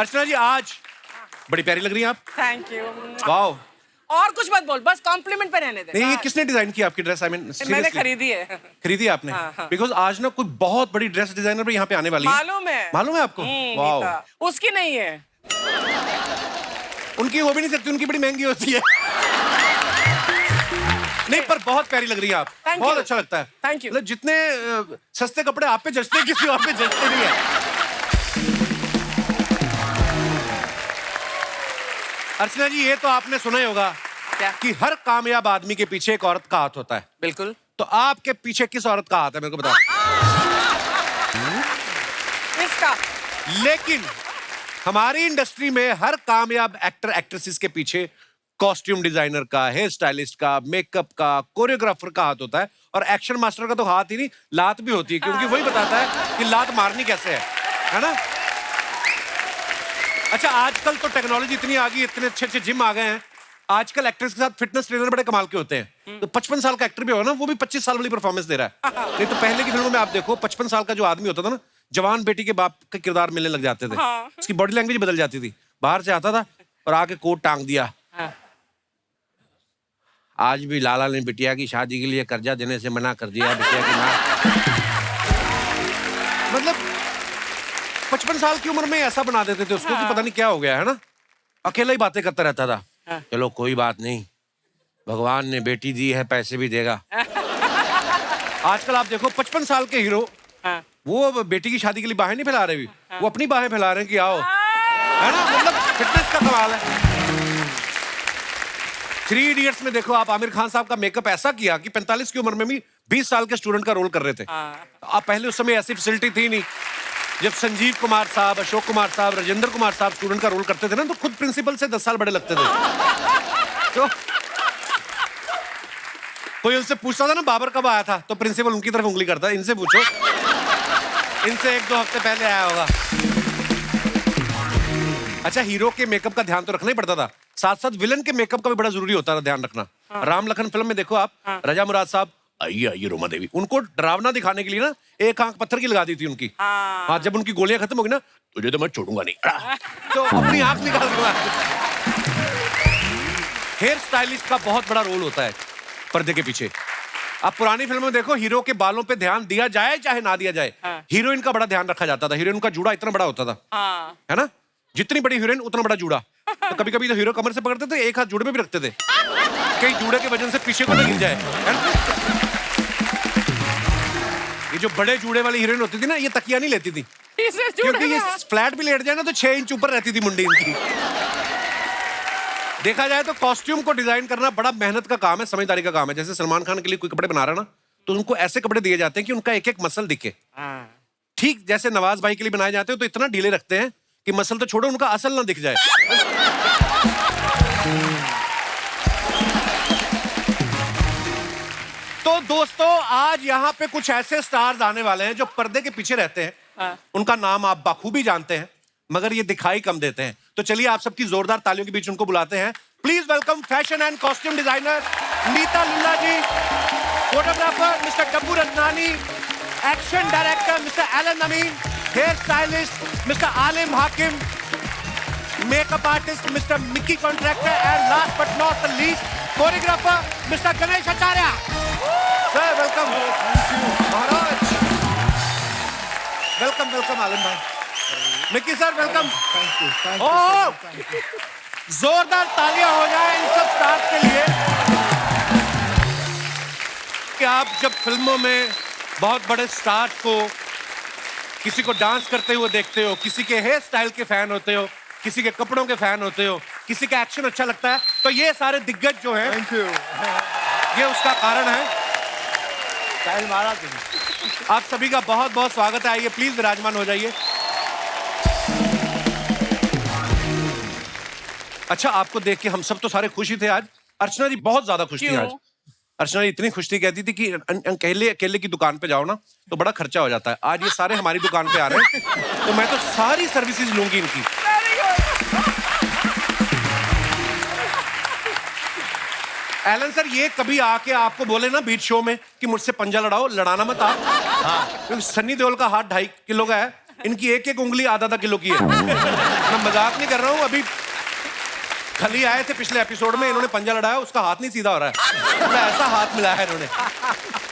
अर्चना जी आज बड़ी प्यारी लग रही हैं आप। Thank you. वाओ। और कुछ मत बोल, बस कॉम्प्लीमेंट पे रहने दे। नहीं, ये किसने डिजाइन की आपकी ड्रेस? आई मीन मैंने खरीदी है। खरीदी आपने? हाँ। बिकॉज आज ना कोई बहुत बड़ी ड्रेस डिजाइनर भी यहाँ पे आने वाली है। मालूम है आपको? वाओ। उसकी नहीं है। उनकी हो भी नहीं सकती, उनकी बड़ी महंगी होती है। नहीं, पर बहुत प्यारी लग रही है आप। बहुत अच्छा लगता है। Thank you. मतलब जितने सस्ते कपड़े आप पे जचते हैं, किसी और पे जचते नहीं है। अर्चना जी, ये तो आपने सुना ही होगा क्या? कि हर कामयाब आदमी के पीछे एक औरत का हाथ होता है। बिल्कुल। तो आपके पीछे किस औरत का हाथ है, मेरे को बताओ। इसका। लेकिन हमारी इंडस्ट्री में हर कामयाब एक्टर एक्ट्रेसेस के पीछे कॉस्ट्यूम डिजाइनर का, हेयर स्टाइलिस्ट का, मेकअप का, कोरियोग्राफर का हाथ होता है। और एक्शन मास्टर का तो हाथ ही नहीं, लात भी होती है, क्योंकि वही बताता है कि लात मारनी कैसे है ना? अच्छा, आजकल तो टेक्नोलॉजी इतनी आ गई, इतने अच्छे अच्छे जिम आ गए हैं। आजकल एक्टर्स के साथ फिटनेस ट्रेनर बड़े कमाल के होते हैं। तो 55 साल का एक्टर भी होगा ना, वो भी 25 साल वाली परफॉर्मेंस दे रहा है। नहीं तो पहले की फिल्मों में आप देखो, 55 साल का जो आदमी होता था ना, जवान बेटी के बाप का किरदार मिलने लग जाते थे। उसकी बॉडी लैंग्वेज बदल जाती थी। बाहर से आता था और आके कोट टांग दिया। आज भी लाला ने बिटिया की शादी के लिए कर्जा देने से मना कर दिया। बिटिया की माँ मतलब 55 साल की उम्र में ऐसा बना देते थे उसको कि पता नहीं क्या हो गया है ना। अकेला ही बातें करता रहता था। चलो कोई बात नहीं, भगवान ने बेटी दी है, पैसे भी देगा। आजकल आप देखो 55 साल के हीरो वो बेटी की शादी के लिए बाहें नहीं फैला रहे भी, वो अपनी बाहें फैला रहे हैं कि आओ, है ना। मतलब फिटनेस का कमाल है। 3 इडियट्स में देखो आप, आमिर खान साहब का मेकअप ऐसा किया कि 45 की उम्र में भी 20 साल के स्टूडेंट का रोल कर रहे थे। आप पहले उस समय ऐसी फैसिलिटी थी नहीं। जब संजीव कुमार साहब, अशोक कुमार साहब, राजेंद्र कुमार साहब स्टूडेंट का रोल करते थे ना, तो खुद प्रिंसिपल से 10 साल बड़े लगते थे। तो कोई उनसे पूछता था ना बाबर कब आया था, तो प्रिंसिपल उनकी तरफ उंगली करता, इनसे पूछो, इनसे 1-2 हफ्ते पहले आया होगा। अच्छा, हीरो के मेकअप का ध्यान तो रखना ही पड़ता था, साथ साथ विलन के मेकअप का भी बड़ा जरूरी होता था ध्यान रखना। राम लखन फिल्म में देखो आप, रजा मुराद साहब, आइए रोमा देवी, उनको डरावना दिखाने के लिए ना एक आंख पत्थर की लगा दी थी उनकी। हाँ, जब उनकी गोलियां खत्म हो गई ना, तुझे तो मैं छोड़ूंगा नहीं, तो अपनी आंख निकाल दूंगा। हेयर स्टाइलिस्ट का बहुत बड़ा रोल होता है पर्दे के पीछे। आप पुरानी फिल्मों में देखो, हीरो के बालों पे ध्यान दिया जाए चाहे ना दिया जाए, हीरोइन का बड़ा ध्यान रखा जाता था। हीरोइन का जूड़ा इतना बड़ा होता था, है ना। जितनी बड़ी हीरोइन उतना बड़ा जूड़ा। तो कभी कभी तो हीरो कमर से पकड़ते थे, एक हाथ जूड़े में भी रखते थे, कहीं जूड़े के वजन से पीछे को ना गिर जाए, है ना? ये जो बड़े जूड़े वाली हीरोइन होती थी ना, ये तकिया नहीं लेती थी, क्योंकि ये फ्लैट भी लेट जाए ना तो 6 इंच ऊपर रहती थी मुंडी इनकी। देखा जाए तो कॉस्ट्यूम को डिजाइन करना बड़ा मेहनत का काम है, समझदारी का काम है। जैसे सलमान खान के लिए कोई कपड़े बना रहा है ना, तो उनको ऐसे कपड़े दिए जाते हैं कि उनका एक एक मसल दिखे। ठीक जैसे नवाज भाई के लिए बनाए जाते हैं, तो इतना ढीले रखते हैं कि मसल तो छोड़ो, उनका असल ना दिख जाए। तो दोस्तों, आज यहाँ पे कुछ ऐसे स्टार्स आने वाले हैं जो पर्दे के पीछे रहते हैं। उनका नाम आप बाखूबी जानते हैं, मगर ये दिखाई कम देते हैं। तो चलिए आप सबकी जोरदार तालियों के बीच उनको बुलाते हैं। Please welcome fashion and costume designer Neeta Lulla ji, photographer mister Dabboo Ratnani, action director mister Allan Amin, hair stylist mister Aalim Hakim, makeup artist mister Mickey Contractor, and last but not the least choreographer mister Ganesh Acharya. Sir welcome. महाराज वेलकम। वेलकम आलिम भाई, मिक्की सर वेलकम। जोरदार तालियां हो जाए इन सब stars के लिए। कि आप जब फिल्मों में बहुत बड़े स्टार्स को, किसी को डांस करते हुए देखते हो, किसी के हेयर स्टाइल के फैन होते हो, किसी के कपड़ों के फैन होते हो, किसी का एक्शन अच्छा लगता है, तो ये सारे दिग्गज जो हैं, थैंक यू, ये उसका कारण है। आप सभी का बहुत बहुत स्वागत है। आइए प्लीज विराजमान हो जाइए। अच्छा, आपको देख के हम सब तो सारे खुश ही थे आज। अर्चना जी बहुत ज्यादा खुश थी आज। अर्चना जी इतनी खुश थी, कहती थी कि अकेले की दुकान पे जाओ ना तो बड़ा खर्चा हो जाता है। आज ये सारे हमारी दुकान पे आ रहे हैं, तो मैं तो सारी सर्विसेज लूंगी इनकी। एलन सर, ये कभी आके आपको बोले ना बीच शो में कि मुझसे पंजा लड़ाओ, लड़ाना मत आप। हाँ, क्योंकि सन्नी देओल का हाथ 2.5 किलो का है, इनकी एक एक उंगली आधा किलो की है। मैं मजाक नहीं कर रहा हूँ। अभी खली आए थे पिछले एपिसोड में, इन्होंने पंजा लड़ाया, उसका हाथ नहीं सीधा हो रहा है, तो ऐसा हाथ मिलाया है इन्होंने।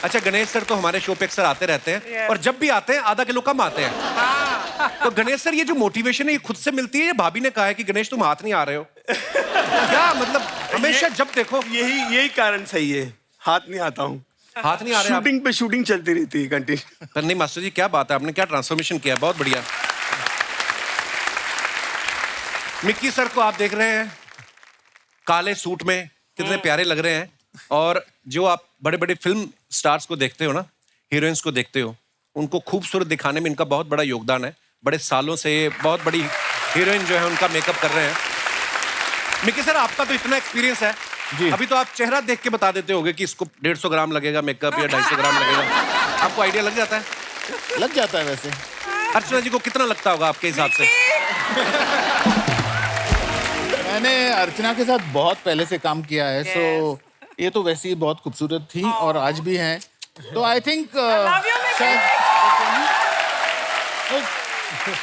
अच्छा, गणेश सर तो हमारे शो पे अक्सर आते रहते हैं और जब भी आते हैं आधा किलो कम आते हैं। तो गणेश सर, ये जो मोटिवेशन है ये खुद से मिलती है या भाभी ने कहा है कि गणेश तुम हाथ नहीं आ रहे हो? क्या मतलब हमेशा जब देखो यही कारण सही है, हाथ नहीं आता हूँ। हाथ नहीं आ रहे आप? शूटिंग पे शूटिंग चलती रहती है कंटिन्यू। पर नहीं मास्टर जी, क्या बात है, आपने क्या ट्रांसफॉर्मेशन किया, बहुत बढ़िया। मिक्की सर को आप देख रहे हैं काले सूट में, कितने प्यारे लग रहे हैं। और जो आप बड़े बड़े फिल्म स्टार्स को देखते हो ना, हीरोइंस को देखते हो, उनको खूबसूरत दिखाने में इनका बहुत बड़ा योगदान है। बड़े सालों से बहुत बड़ी हीरोइन जो है उनका मेकअप कर रहे हैं। मिक्की सर, आपका तो इतना एक्सपीरियंस है जी। अभी तो आप चेहरा देख के बता देते होगे कि इसको 150 ग्राम लगेगा मेकअप या 250 ग्राम लगेगा, आपको आइडिया लग जाता है? लग जाता है वैसे। अर्चना जी को कितना लगता होगा आपके हिसाब से? मैंने अर्चना के साथ बहुत पहले से काम किया है, सो ये तो वैसे ही बहुत खूबसूरत थी और आज भी हैं, तो I think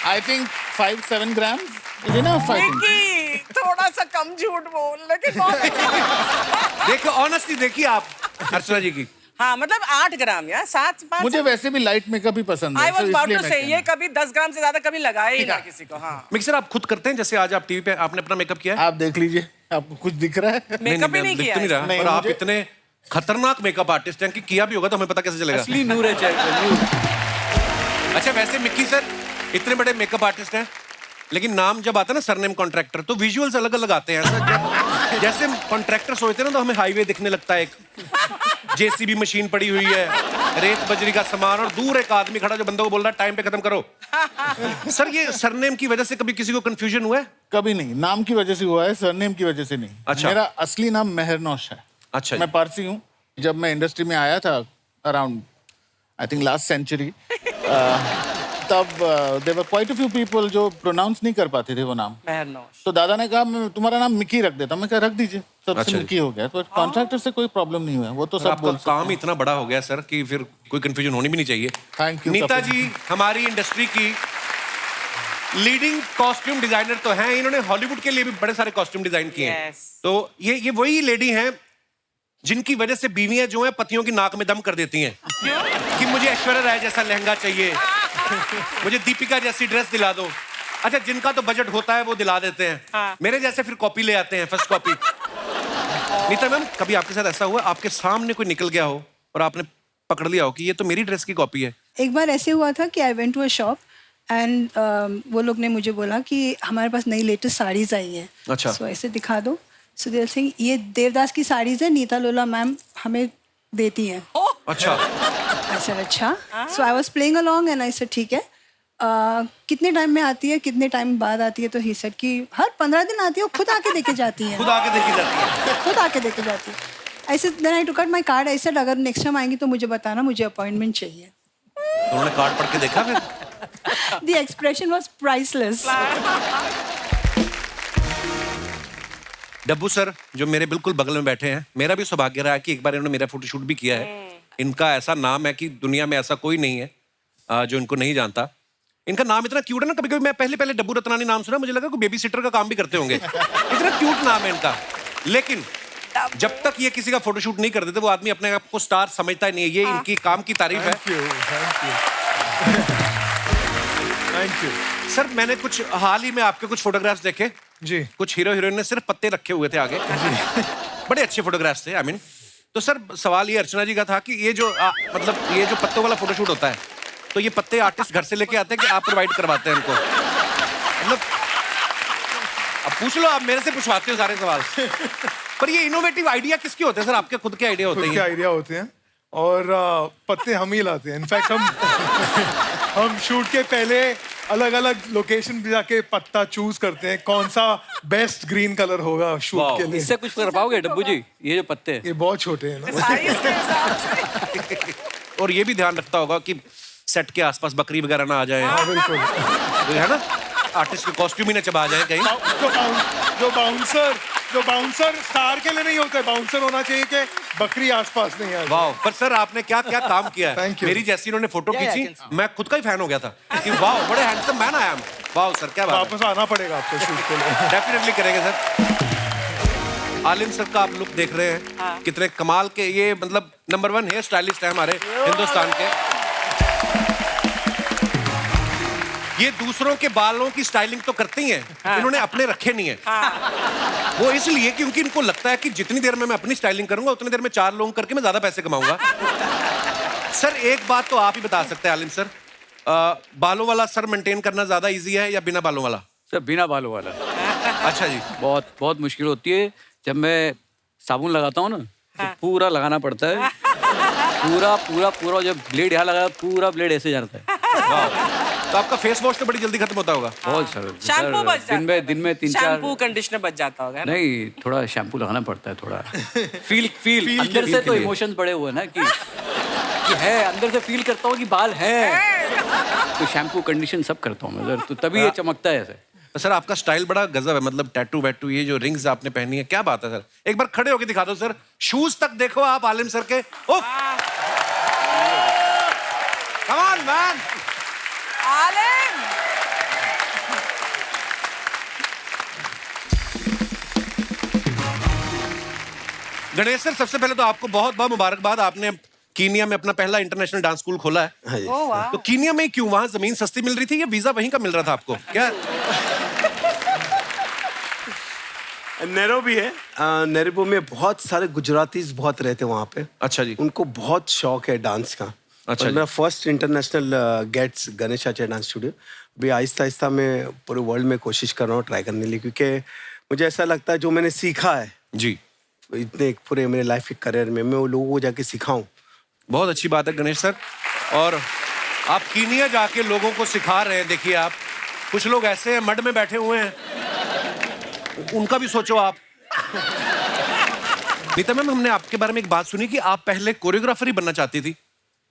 I think 5-7 gram is enough. Mickey, थोड़ा सा कम झूठ बोल, लेकिन बहुत अच्छा। देखो ऑनेस्टली देखिए आप अर्चना जी की। हाँ, मतलब 8 ग्राम या 7-5। मुझे वैसे भी लाइट मेकअप ही पसंद है। आई वाज अबाउट इसलिए टू मैं से, कहना। ये कभी 10 ग्राम से ज्यादा कभी लगाया ही ना किसी को। हाँ, मिक्सर आप खुद करते हैं? जैसे आज आप टीवी पे आपने अपना मेकअप किया है? आप देख लीजिए, आपको कुछ दिख रहा है? मेकअप ही नहीं दिख किया तो नहीं रहा। नहीं, और आप मुझे- इतने खतरनाक मेकअप आर्टिस्ट हैं कि किया भी होगा तो हमें पता कैसे चलेगा? असली नूर है अच्छा, वैसे मिक्की सर इतने बड़े मेकअप आर्टिस्ट हैं, लेकिन नाम जब आता है ना सरनेम कॉन्ट्रैक्टर, तो विजुअल्स अलग अलग आते हैं। ऐसा जैसे कॉन्ट्रैक्टर सोचते हैं ना, तो हमें हाईवे दिखने लगता है, एक जेसीबी मशीन पड़ी हुई है, रेत बजरी का सामान, और दूर एक आदमी खड़ा जो बंदों को बोल रहा है टाइम पे खत्म करो। सर, ये सरनेम की वजह से कभी किसी को कंफ्यूजन हुआ है? कभी नहीं, नाम की वजह से हुआ है, सरनेम की वजह से नहीं। अच्छा। मेरा असली नाम मेहरनौश है। अच्छा, मैं पारसी हूँ। जब मैं इंडस्ट्री में आया था around I think last century, तब there were quite a few people जो प्रोनाउंस नहीं कर पाते थे वो नाम। मेहरनौश। तो दादा ने कहा मैं तुम्हारा नाम मिकी रख देता हूं। मैं कहा रख दीजिए, सबसे अच्छा। मिकी हो गया। तो कॉन्ट्रैक्टर से कोई प्रॉब्लम नहीं हुआ, वो तो सब आपका बोल सकते काम इतना बड़ा हो गया सर कि फिर कोई कंफ्यूजन होनी भी नहीं चाहिए। थैंक यू नीता जी हमारी इंडस्ट्री की लीडिंग कॉस्ट्यूम डिजाइनर तो हैं, इन्होंने हॉलीवुड के लिए भी बड़े सारे कॉस्ट्यूम डिजाइन किए हैं। Yes. तो ये वही लेडी हैं जिनकी वजह से बीवियां जो हैं पतियों की नाक में दम कर देती हैं कि मुझे ऐश्वर्या राय जैसा लहंगा चाहिए, मुझे दीपिका जैसी ड्रेस दिला दो। अच्छा, जिनका तो बजट होता है वो दिला देते हैं। हाँ। मेरे जैसे फिर कॉपी ले आते हैं, फर्स्ट कॉपी। नीता मैम, कभी आपके साथ ऐसा हुआ आपके सामने कोई निकल गया हो और आपने पकड़ लिया हो कि ये तो मेरी ड्रेस की कॉपी है? एक बार ऐसे हुआ था कि I went to a shop and वो लोग ने मुझे बोला कि हमारे पास नई लेटेस्ट साड़ीज आई हैं। अच्छा। सो ऐसे दिखा दो। सो दे सिंह ये देवदास की साड़ीज है, नीता लोला मैम हमें देती हैं। अच्छा। आई सेड अच्छा। So I was playing along and I said ठीक है, कितने टाइम में आती है, कितने टाइम बाद आती है? तो ही सेड कि हर 15 दिन आती है, वो खुद आके देके जाती हैं। खुद आके देखी जाती है। खुद आके देके जाती है। ऐसे then I took out my card. I said अगर नेक्स्ट टाइम आएंगी तो मुझे बताना, मुझे अपॉइंटमेंट चाहिए। उन्होंने कार्ड पढ़ के देखा फिर? The expression was priceless. Dabboo sir जो मेरे बिल्कुल बगल में बैठे हैं, मेरा भी सौभाग्य रहा है कि एक बार इन्होंने मेरा फोटोशूट भी किया है। इनका ऐसा नाम है कि दुनिया में ऐसा कोई नहीं है जो इनको नहीं जानता। इनका नाम इतना क्यूट है ना, कभी कभी मैं पहले डब्बू रत्नानी नाम सुना, मुझे लगा कोई बेबी सिटर का काम भी करते होंगे, इतना क्यूट नाम है इनका। लेकिन जब तक ये किसी का फोटोशूट नहीं कर देते वो आदमी अपने आप को स्टार समझता ही नहीं है। ये इनकी काम की तारीफ है। Thank you. सर, मैंने कुछ हाल ही में आपके कुछ फोटोग्राफ्स देखे जी। कुछ हीरो हीरोइन ने सिर्फ पत्ते रखे हुए थे आगे। बड़े अच्छे फोटोग्राफ्स थे, आई मीन। तो सर सवाल ये अर्चना जी का था कि ये जो मतलब ये जो पत्तों वाला फोटोशूट होता है, तो ये पत्ते आर्टिस्ट घर से लेके आते हैं कि आप प्रोवाइड करवाते हैं इनको? मतलब अब पूछ लो, आप मेरे से पूछवाते हो सारे सवाल। पर ये इनोवेटिव आइडिया किसके होते हैं सर? आपके खुद के आइडिया होते खुद के हैं? आइडिया होते हैं और पत्ते हम ही लाते हैं। इनफैक्ट हम शूट के पहले अलग अलग लोकेशन पे जाके पत्ता चूज करते हैं, कौन सा बेस्ट ग्रीन कलर होगा शूट के लिए। इससे कुछ कर पाओगे डब्बू जी? ये जो पत्ते हैं ये बहुत छोटे हैं ना। साइज के हिसाब से। और ये भी ध्यान रखता होगा कि सेट के आसपास बकरी वगैरह ना आ जाए, हाँ बिल्कुल। तो है ना, आर्टिस्ट के कॉस्ट्यूम ही ना चबा जाए कहीं। जो बाउंसर स्टार के लिए नहीं होता है, बाउंसर होना चाहिए कि बकरी आसपास नहीं आ जाए। वाह, पर सर आपने क्या क्या काम किया है। Thank you. मेरी जैसी इन्होंने फोटो खींची, मैं खुद का ही फैन हो गया था कि वाह, बड़े हैंडसम मैन आई एम। वाह सर, क्या बात वापस आना पड़ेगा आपको शूट के लिए। है। डेफिनेटली करेंगे सर। आलिम सर का आप लुक देख रहे हैं, कितने कमाल के, ये मतलब नंबर 1 हेयर स्टाइलिस्ट है हमारे हिंदुस्तान के। ये दूसरों के बालों की स्टाइलिंग तो करती हैं, इन्होंने अपने रखे नहीं है। वो इसलिए क्योंकि इनको लगता है कि जितनी देर में मैं अपनी स्टाइलिंग करूंगा उतनी देर में 4 लोग करके मैं ज्यादा पैसे कमाऊंगा। सर एक बात तो आप ही बता सकते हैं आलिम सर, बालों वाला सर मेंटेन करना ज्यादा इजी है या बिना बालों वाला? सर बिना बालों वाला अच्छा जी। बहुत बहुत मुश्किल होती है। जब मैं साबुन लगाता हूँ ना तो पूरा लगाना पड़ता है, पूरा पूरा पूरा। जब ब्लेड यहाँ लगा पूरा ब्लेड ऐसे जाता है। तो आपका फेस वॉश तो बड़ी जल्दी खत्म होता होगा। बहुत सर, शैम्पू बच जाता है। दिन में 3-4 शैम्पू कंडीशनर बच जाता होगा ना? नहीं, थोड़ा शैम्पू लगाना पड़ता है, थोड़ा फील अंदर से तो इमोशंस बड़े हुए ना कि है, अंदर से फील करता हूँ कि बाल है, तो शैम्पू कंडीशन सब करता हूँ मैं सर, तो तभी ये चमकता है ऐसे। सर आपका स्टाइल बड़ा गजब है, मतलब टैटू वैटू, ये जो रिंग्स आपने पहनी है, क्या बात है सर। एक बार खड़े होके दिखा दो सर, शूज तक देखो आप आलिम सर के। Come on man. आलिम गणेश सर, सबसे पहले तो आपको बहुत बहुत मुबारकबाद, आपने कीनिया में अपना पहला इंटरनेशनल डांस स्कूल खोला है। ओह वाह। तो कीनिया में क्यों, वहां जमीन सस्ती मिल रही थी या वीजा वहीं का मिल रहा था आपको क्या? नैरोबी है, नैरोबी में बहुत सारे गुजरातीज बहुत रहते हैं वहाँ पे। अच्छा जी। उनको बहुत शौक है डांस का। अच्छा और जी। मेरा first international gets Ganesh Acharya dance studio. अभी आहिस्ता आहिस्ता मैं पूरे वर्ल्ड में कोशिश कर रहा हूँ ट्राई करने के लिए, क्योंकि मुझे ऐसा लगता है जो मैंने सीखा है जी, इतने पूरे मेरे लाइफ के करियर में, मैं वो लोगों को जाके सिखाऊं। बहुत अच्छी बात है गणेश सर। और आप कीनिया जाके लोगों को सिखा रहे हैं। देखिए आप, कुछ लोग ऐसे हैं मड में बैठे हुए हैं, उनका भी सोचो आप। नीता मैम, हमने आपके बारे में एक बात सुनी कि आप पहले कोरियोग्राफर ही बनना चाहती थी,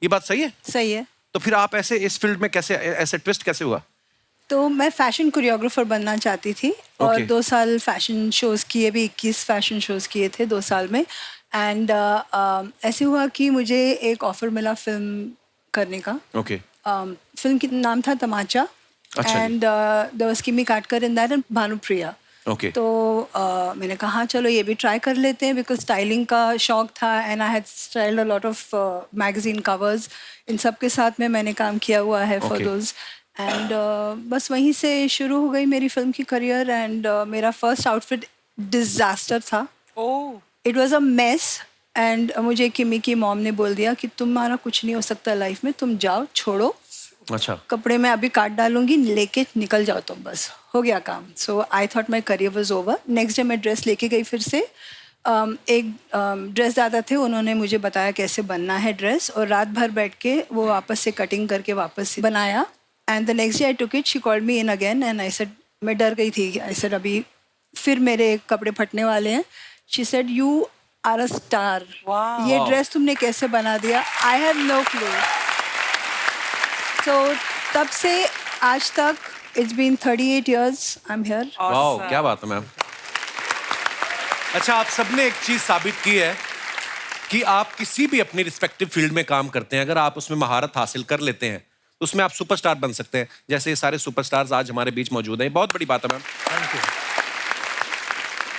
ये बात सही है? सही है। तो फिर आप ऐसे इस फील्ड में कैसे, ऐसे ट्विस्ट कैसे हुआ? तो मैं फैशन कोरियोग्राफर बनना चाहती थी और Okay. 2 साल फैशन शोज़ किए भी, 21 फैशन शोज़ किए थे 2 साल में। एंड ऐसे हुआ कि मुझे एक ऑफर मिला फिल्म करने का। ओके। फिल्म का नाम था तमाचा। अच्छा जी। एंड देयर वाज किमी काटकर in that and Bhanupriya. Okay. तो मैंने कहा चलो ये भी ट्राई कर लेते हैं, बिकॉज स्टाइलिंग का शौक था and I had styled a lot of magazine covers. इन सब के साथ में मैंने काम किया हुआ है फॉर Okay. दोज। एंड बस वहीं से शुरू हो गई मेरी फिल्म की करियर। एंड मेरा फर्स्ट आउटफिट डिजास्टर था। Oh it was a mess. And मुझे किमी की मॉम ने बोल दिया कि तुम्हारा कुछ नहीं हो सकता लाइफ में, तुम जाओ, छोड़ो, अच्छा। कपड़े में अभी काट डालूंगी, लेके निकल जाओ तुम, बस हो गया काम। So I thought my career was over. Next day मैं ड्रेस लेके गई फिर से। एक ड्रेस दादा थे, उन्होंने मुझे बताया कैसे बनना है ड्रेस, और रात भर बैठ के वो वापस से कटिंग करके वापस से बनाया। And the next day I took it, she called me in again and I said, मैं डर गई थी, आई सेड अभी फिर मेरे कपड़े फटने वाले हैं। She said you are a star, Wow. ये ड्रेस तुमने कैसे बना दिया? I have no clue. So तब से आज तक it's been 38 years I am here. Wow, क्या बात है मैम। अच्छा, आप सबने एक चीज साबित की है कि आप किसी भी अपनी रिस्पेक्टिव फील्ड में काम करते हैं, अगर आप उसमें महारत हासिल कर लेते हैं तो उसमें आप सुपरस्टार बन सकते हैं, जैसे ये सारे सुपरस्टार्स आज हमारे बीच मौजूद हैं। बहुत बड़ी बात है मैम।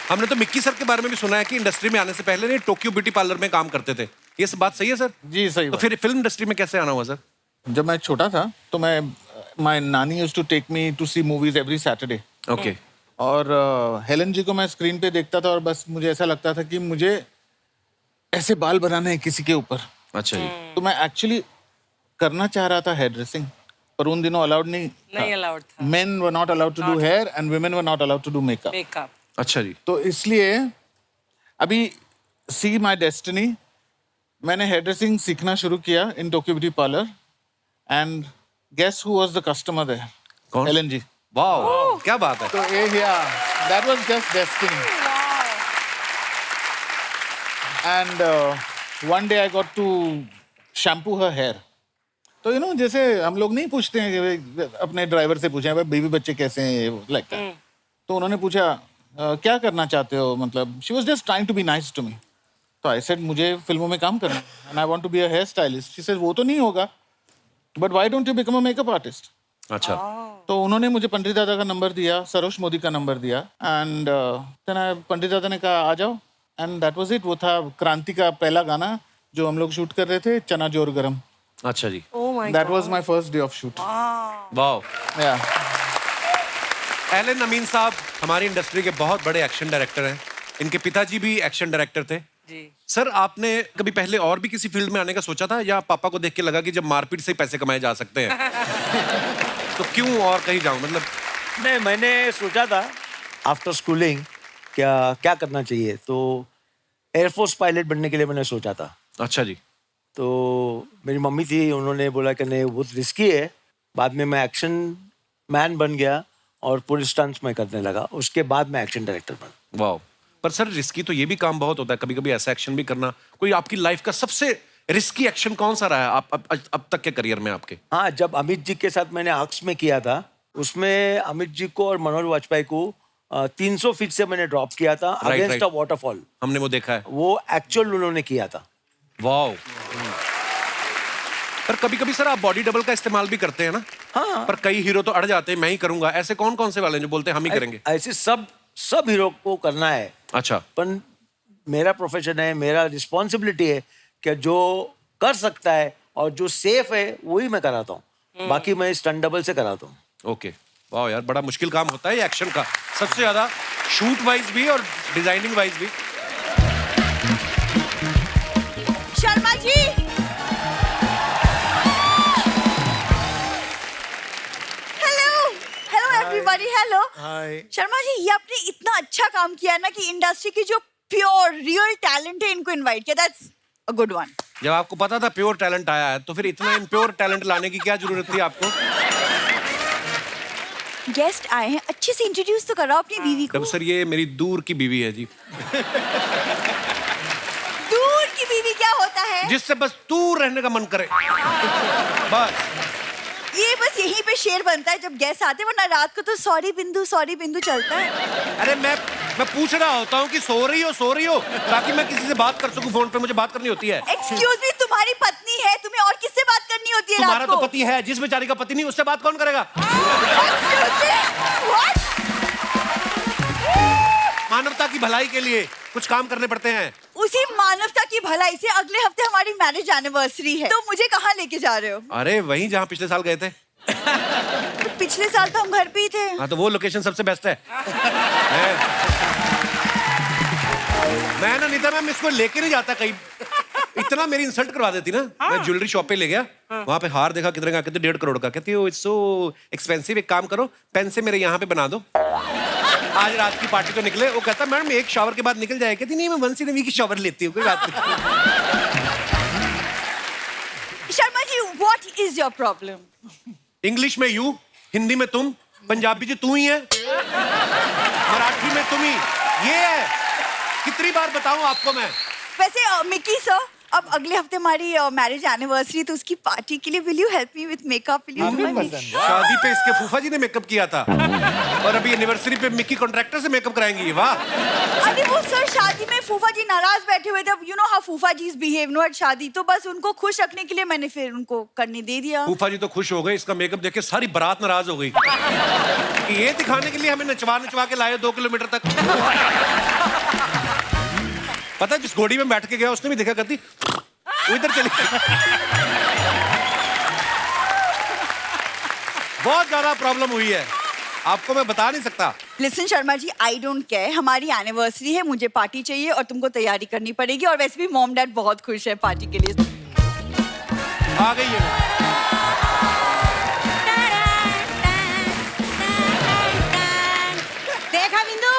हमने तो मिक्की सर के बारे में भी सुना है कि इंडस्ट्री में आने से पहले नहीं टोक्यो ब्यूटी पार्लर में काम करते थे, ये सब बात सही है सर? जी सही तो बात। फिर फिल्म इंडस्ट्री में कैसे आना हुआ सर? जब मैं छोटा था तो मैं my nani used to take me to see movies every Saturday. Okay. और हेलन जी को मैं स्क्रीन पे देखता था और बस मुझे ऐसा लगता था कि मुझे ऐसे बाल बनाने हैं किसी के ऊपर। अच्छा जी। तो मैं एक्चुअली करना चाह रहा था हेयर ड्रेसिंग, पर उन दिनों अलाउड नहीं अलाउड था men were not allowed to do hair and women were not allowed to do makeup. Makeup. अच्छा जी। तो इसलिए अभी सी माई डेस्टिनी, मैंने हेयर ड्रेसिंग सीखना शुरू किया in Tokyo beauty parlour. And guess who was the customer there? कौन? हेलन जी। वाओ, क्या बात है। तो that was just destiny. And one day I got to shampoo her hair. तो यू नो, जैसे हम लोग नहीं पूछते हैं कि अपने ड्राइवर से पूछे भाई बीवी बच्चे कैसे हैं, लाइक दैट। तो उन्होंने पूछा क्या करना चाहते हो, मतलब she was just trying to be nice to me. तो आई सेड मुझे फिल्मों में काम करना and I want to be a hair stylist. She said वो तो नहीं होगा, but why don't you become a makeup artist? अच्छा तो उन्होंने मुझे पंडित दादा का नंबर दिया, सरोज मोदी का नंबर दिया, एंड पंडित दादा ने कहा आ जाओ, एंड दैट वाज इट। वो था क्रांति का पहला गाना जो हम लोग शूट कर रहे थे, चना जोर गरम। अच्छा जी, that was my first day of shoot. वाह। या एलन अमीन साहब हमारी इंडस्ट्री के बहुत बड़े एक्शन डायरेक्टर हैं। इनके पिताजी भी एक्शन डायरेक्टर थे जी। सर। आपने कभी पहले और भी किसी फील्ड में आने का सोचा था, या पापा को देख के लगा कि जब मारपीट से ही पैसे कमाए जा सकते हैं तो क्यों और कहीं जाऊं? मतलब नहीं, मैंने सोचा था आफ्टर स्कूलिंग क्या करना चाहिए, तो एयरफोर्स पायलट बनने के लिए मैंने सोचा था। अच्छा जी। तो मेरी मम्मी थी, उन्होंने बोला कि नहीं बहुत रिस्की है। बाद में मैं एक्शन मैन बन गया और पूरे स्टंट्स में करने लगा। उसके बाद मैं एक्शन डायरेक्टर बना। वाह। पर सर रिस्की तो ये भी काम बहुत होता है, कभी कभी ऐसा एक्शन भी करना। कोई आपकी लाइफ का सबसे रिस्की एक्शन कौन सा रहा है आप अब तक के करियर में आपके? हाँ, जब अमित जी के साथ मैंने आर्क्स में किया था, उसमें अमित जी को और मनोहर वाजपेयी को 300 फीट से मैंने ड्रॉप किया था अगेंस्ट अ वाटरफॉल। हमने वो देखा है। वो एक्चुअल उन्होंने किया था। वाह। पर कभी कभी सर आप बॉडी डबल का इस्तेमाल भी करते हैं ना? हाँ। पर कई हीरो तो अड़ जाते हैं, मैं ही करूंगा। ऐसे कौन कौन से वाले हैं जो बोलते हैं हम ही करेंगे? ऐसे सब हीरो को करना है। अच्छा। पर मेरा प्रोफेशन है, मेरा रिस्पॉन्सिबिलिटी है कि जो कर सकता है और जो सेफ है वही मैं कराता हूँ। बाकी मैं स्टंट डबल से कराता हूँ। ओके। वाह यार, बड़ा मुश्किल काम होता है ये एक्शन का, सबसे ज्यादा शूट वाइज भी और डिजाइनिंग वाइज भी। Sharma ji, hello everybody, hello. हाय। शर्मा जी, ये आपने इतना अच्छा काम किया है ना कि इंडस्ट्री की जो प्योर रियल टैलेंट है इनको इनवाइट किया। That's a good one. जब आपको पता था प्योर टैलेंट आया है तो फिर इतना इम्प्योर टैलेंट लाने की क्या जरूरत थी आपको? गेस्ट आए हैं, अच्छे से इंट्रोड्यूस तो कराओ अपनी बीवी को। तब सर ये मेरी दूर की बीवी है जी। दूर की बीवी क्या होता है? जिससे बस दूर रहने का मन करे बस। ये बस यहीं पे शेर बनता है जब गेस्ट आते हैं, वरना रात को तो सॉरी बिंदु चलता है। अरे मैं पूछ रहा होता हूँ कि सो रही हो ताकि मैं किसी से बात कर सकूं। फोन पे मुझे बात करनी होती है। एक्सक्यूज मी, तुम्हारी पत्नी है, तुम्हें और किससे बात करनी होती है? तुम्हारा रात को तो पति है, जिस बेचारी का पति नहीं उससे बात कौन करेगा? Excuse me? What? मानवता की भलाई के लिए कुछ काम करने पड़ते हैं। उसी मानवता की भलाई से अगले हफ्ते हमारी मैरिज एनिवर्सरी है, तो मुझे कहाँ लेके जा रहे हो? अरे वहीं जहाँ पिछले साल गए थे। तो पिछले साल तो हम घर पे ही थे। हाँ तो वो लोकेशन सबसे बेस्ट है। मैं ना नीता मैम इसको लेके नहीं जाता कहीं। इतना मेरी इंसल्ट करवा देती ना। मैं ज्वेलरी शॉप पे ले गया, वहां पे हार देखा कितने का, कहते 1.5 करोड़ का। कहती हो इट्स सो एक्सपेंसिव, एक काम करो पेन से मेरे यहाँ पे बना दो। आज रात की पार्टी तो निकले। वो कहता मैडम एक शावर के बाद निकल जाएगी। कहती नहीं, मैं वंस इन अ वीक की शावर लेती हूँ, कोई बात नहीं। Sharma ji, what is your problem? English में यू, हिंदी में तुम, पंजाबी जी तू ही है, मराठी में तुम ही। ये है। कितनी बार बताऊं आपको मैं? वैसे मिकी सर, अब अगले हफ्ते हमारी मैरिज एनिवर्सरी, तो उसकी पार्टी के लिए will you help me with makeup? शादी पे इसके फूफा जी ने मेकअप किया था और अभी एनिवर्सरी पे मिक्की कॉन्ट्रैक्टर से मेकअप कराएंगी। वाह। अरे वो सर, शादी में फूफा जी नाराज बैठे हुए थे। यू नो हाउ फूफा जी बिहेव नो एट शादी, तो बस उनको खुश रखने के लिए मैंने फिर उनको करने दे दिया। फूफा जी तो खुश हो गए, इसका मेकअप देख के सारी बारात नाराज हो गई। ये दिखाने के लिए हमें नचवा के लाए 2 किलोमीटर तक। पता है जिस घोड़ी में बैठ के गया उसने भी देखा करती वो इधर चली। बहुत ज्यादा प्रॉब्लम हुई है, आपको मैं बता नहीं सकता। Listen Sharma ji, I don't care, हमारी एनिवर्सरी है, मुझे पार्टी चाहिए और तुमको तैयारी करनी पड़ेगी। और वैसे भी मॉम डैड बहुत खुश है पार्टी के लिए। आ गई है। देखा बिंदु,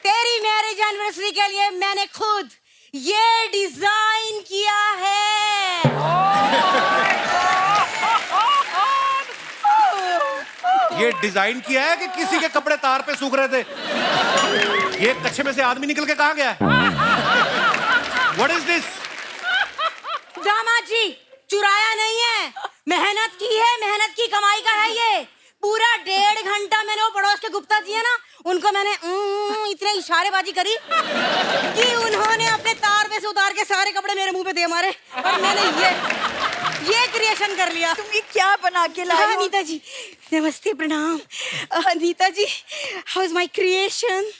तेरी मैरिज एनिवर्सरी के लिए मैंने खुद ये डिजाइन किया है। ये डिजाइन किया है कि किसी के कपड़े तार पे सूख रहे थे? ये कच्छे में से आदमी निकल के कहाँ गया? What is this? दामाद जी, चुराया नहीं है, मेहनत की है, मेहनत की कमाई का है ये। पूरा 1.5 घंटा मैंने वो पड़ोस के गुप्ता जी है ना, उनको मैंने इतने इशारेबाजी करी कि उन्होंने अपने तार पे से उतार के सारे कपड़े मेरे मुंह पे दे मारे। और मैंने ये क्रिएशन कर लिया। तुम ये क्या बना के लाए हो? अनीता जी नमस्ते, प्रणाम। अनीता जी, हाउ इज माय क्रिएशन?